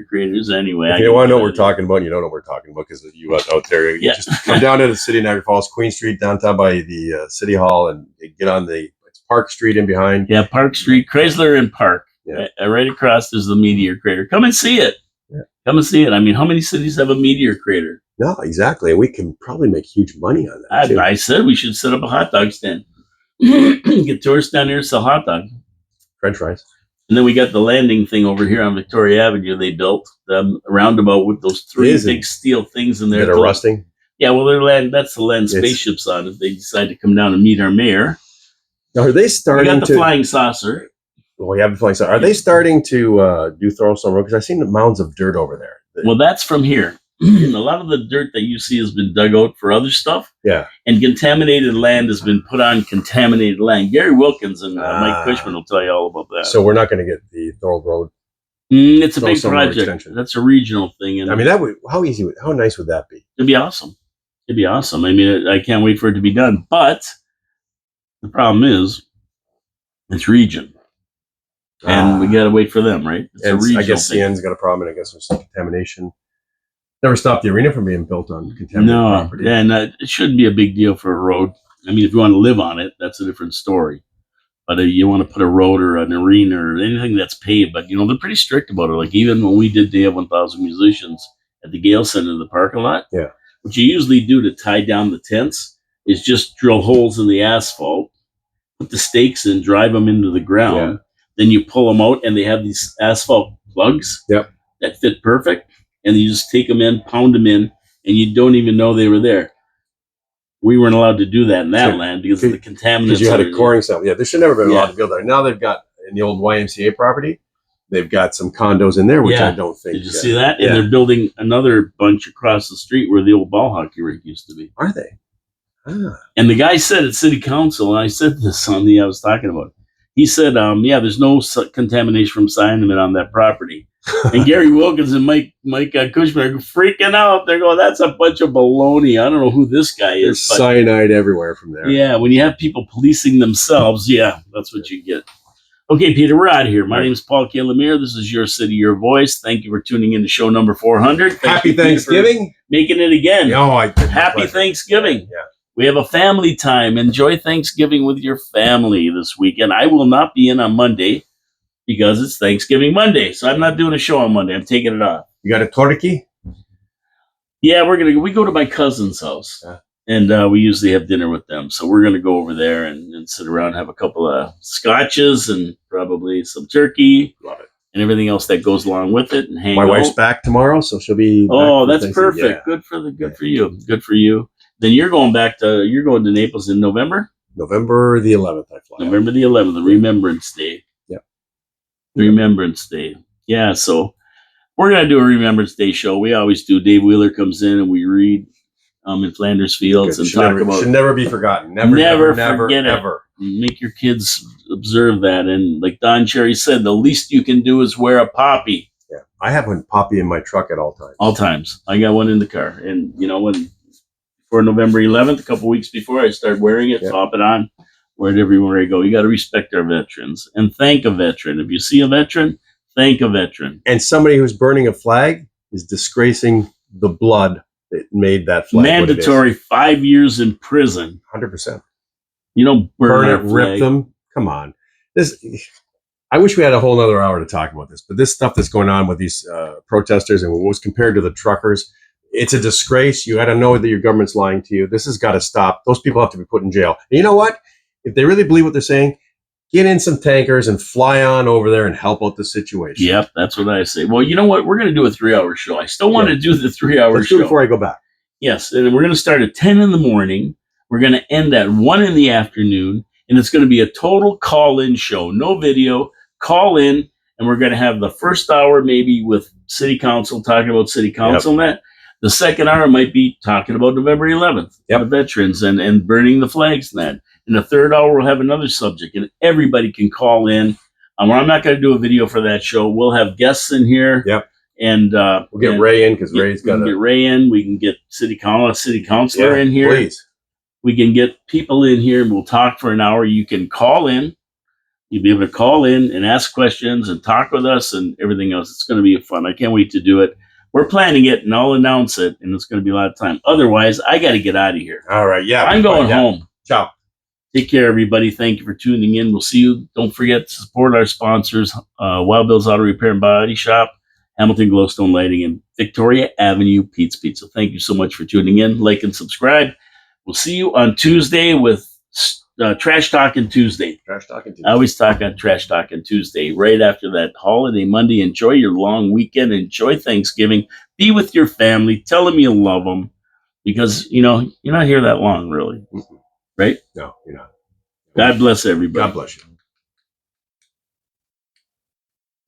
craters. Anyway, if you want to know what we're talking about, you don't know what we're talking about because you out there. You just come down to the city of Niagara Falls, Queen Street, downtown by the City Hall, and get on it's Park Street in behind. Yeah, Park Street, Chrysler and Park. Yeah. Right across is the meteor crater. Come and see it. Yeah. Come and see it. I mean, how many cities have a meteor crater? No, exactly. We can probably make huge money on that. I said we should set up a hot dog stand. Get tourists down here to sell hot dog. French fries. And then we got the landing thing over here on Victoria Avenue. They built the roundabout with those three big steel things in there. That are rusting? Yeah, well, that's to land spaceships on if they decide to come down and meet our mayor. Now, are they starting we got the flying saucer. Well, you have the flying saucer. Are they starting to do Thornstone Road? Because I've seen the mounds of dirt over there. Well, that's from here. A lot of the dirt that you see has been dug out for other stuff. Yeah. And contaminated land has been put on contaminated land. Gary Wilkins and Mike Cushman will tell you all about that. So we're not going to get the Thorold Road. It's a big project. That's a regional thing. And I mean, how nice would that be? It'd be awesome. I mean, I can't wait for it to be done. But the problem is, it's region. And we got to wait for them, right? It's and a regional I guess CN's got a problem, and I guess there's some contamination. Never stopped the arena from being built on contaminated property. Yeah, and it shouldn't be a big deal for a road. I mean, if you want to live on it, that's a different story. But if you want to put a road or an arena or anything that's paved, but they're pretty strict about it. Like even when we did Day of 1,000 Musicians at the Gale Center in the parking lot, what you usually do to tie down the tents is just drill holes in the asphalt, put the stakes in, drive them into the ground. Yeah. Then you pull them out, and they have these asphalt plugs that fit perfect. And you just take them in, pound them in, and you don't even know they were there. We weren't allowed to do that in that land because of the contaminants. Because you had a coring cell. Yeah, they should never been allowed to build there. Now they've got in the old YMCA property. They've got some condos in there, which Yeah. I don't think. Did you see that? Yeah. And they're building another bunch across the street where the old ball hockey rink used to be. Are they? Ah. And the guy said at city council, and I said this on I was talking about it. He said, yeah, there's no contamination from cyanamide on that property. And Gary Wilkins and Mike Cushman are freaking out. They're going, that's a bunch of baloney. I don't know who this guy is. There's But cyanide everywhere from there. yeah, when you have people policing themselves, yeah, that's what you get. Okay, Peter, we're out of here. My name is Paul K. Lemire. This is Your City, Your Voice. Thank you for tuning in to show number 400. Happy Thanksgiving. Making it again. Oh, Happy Thanksgiving. Yeah. We have a family time. Enjoy Thanksgiving with your family this weekend. I will not be in on Monday because it's Thanksgiving Monday. So I'm not doing a show on Monday. I'm taking it off. You got a turkey? Yeah, we go to my cousin's house. Yeah. And we usually have dinner with them. So we're going to go over there and sit around, have a couple of scotches and probably some turkey. Love it. And everything else that goes along with it. And hang My out. wife's back tomorrow, so she'll be. Oh, back for that's Thanksgiving. perfect. Yeah. Good for you. Good for you. Then you're going to Naples in November? November the 11th, I fly. November the 11th, the Remembrance Day. Yep. Remembrance Day. Yeah, so we're going to do a Remembrance Day show. We always do. Dave Wheeler comes in and we read in Flanders Fields and talk about. Should never be forgotten. Never forget it. Ever. Make your kids observe that. And like Don Cherry said, the least you can do is wear a poppy. Yeah, I have one poppy in my truck at all times. All times. I got one in the car. And, for November 11th, a couple weeks before, I started wearing it, pop it on, wear it everywhere I go. You got to respect our veterans and thank a veteran. If you see a veteran, thank a veteran. And somebody who's burning a flag is disgracing the blood that made that flag. Mandatory 5 years in prison. 100%. You don't burn it, our rip flag. them. Come on. I wish we had a whole other hour to talk about this, but this stuff that's going on with these protesters and what was compared to the truckers, it's a disgrace. You got to know that your government's lying to you. This has got to stop. Those people have to be put in jail. And you know what? If they really believe what they're saying, get in some tankers and fly on over there and help out the situation. Yep, that's what I say. Well, you know what? We're going to do a 3-hour show. I still want to do the 3-hour Let's show. do it before I go back. Yes, and we're going to start at 10 in the morning. We're going to end at 1 in the afternoon, and it's going to be a total call-in show. No video, call in, and we're going to have the first hour maybe with City Council, talking about City Council and that. The second hour might be talking about November 11th, the veterans and burning the flags and that. In the third hour, we'll have another subject, and everybody can call in. I'm not going to do a video for that show. We'll have guests in here. Yep. And we'll get Ray in because Ray's got to get Ray in. We can get city councilor in here. Please. We can get people in here and we'll talk for an hour. You can call in. You'll be able to call in and ask questions and talk with us and everything else. It's going to be fun. I can't wait to do it. We're planning it and I'll announce it, and it's going to be a lot of time. Otherwise, I got to get out of here. All right. Yeah. I'm going home. Ciao. Take care, everybody. Thank you for tuning in. We'll see you. Don't forget to support our sponsors, Wild Bill's Auto Repair and Body Shop, Hamilton Glowstone Lighting, and Victoria Avenue Pete's Pizza. Thank you so much for tuning in. Like and subscribe. We'll see you on Tuesday with Trash Talking Tuesday. Trash Talking Tuesday. I always talk on Trash Talking Tuesday, right after that holiday Monday. Enjoy your long weekend. Enjoy Thanksgiving. Be with your family. Tell them you love them, because, you're not here that long, really. Right? No, you're not. God bless everybody. God bless you.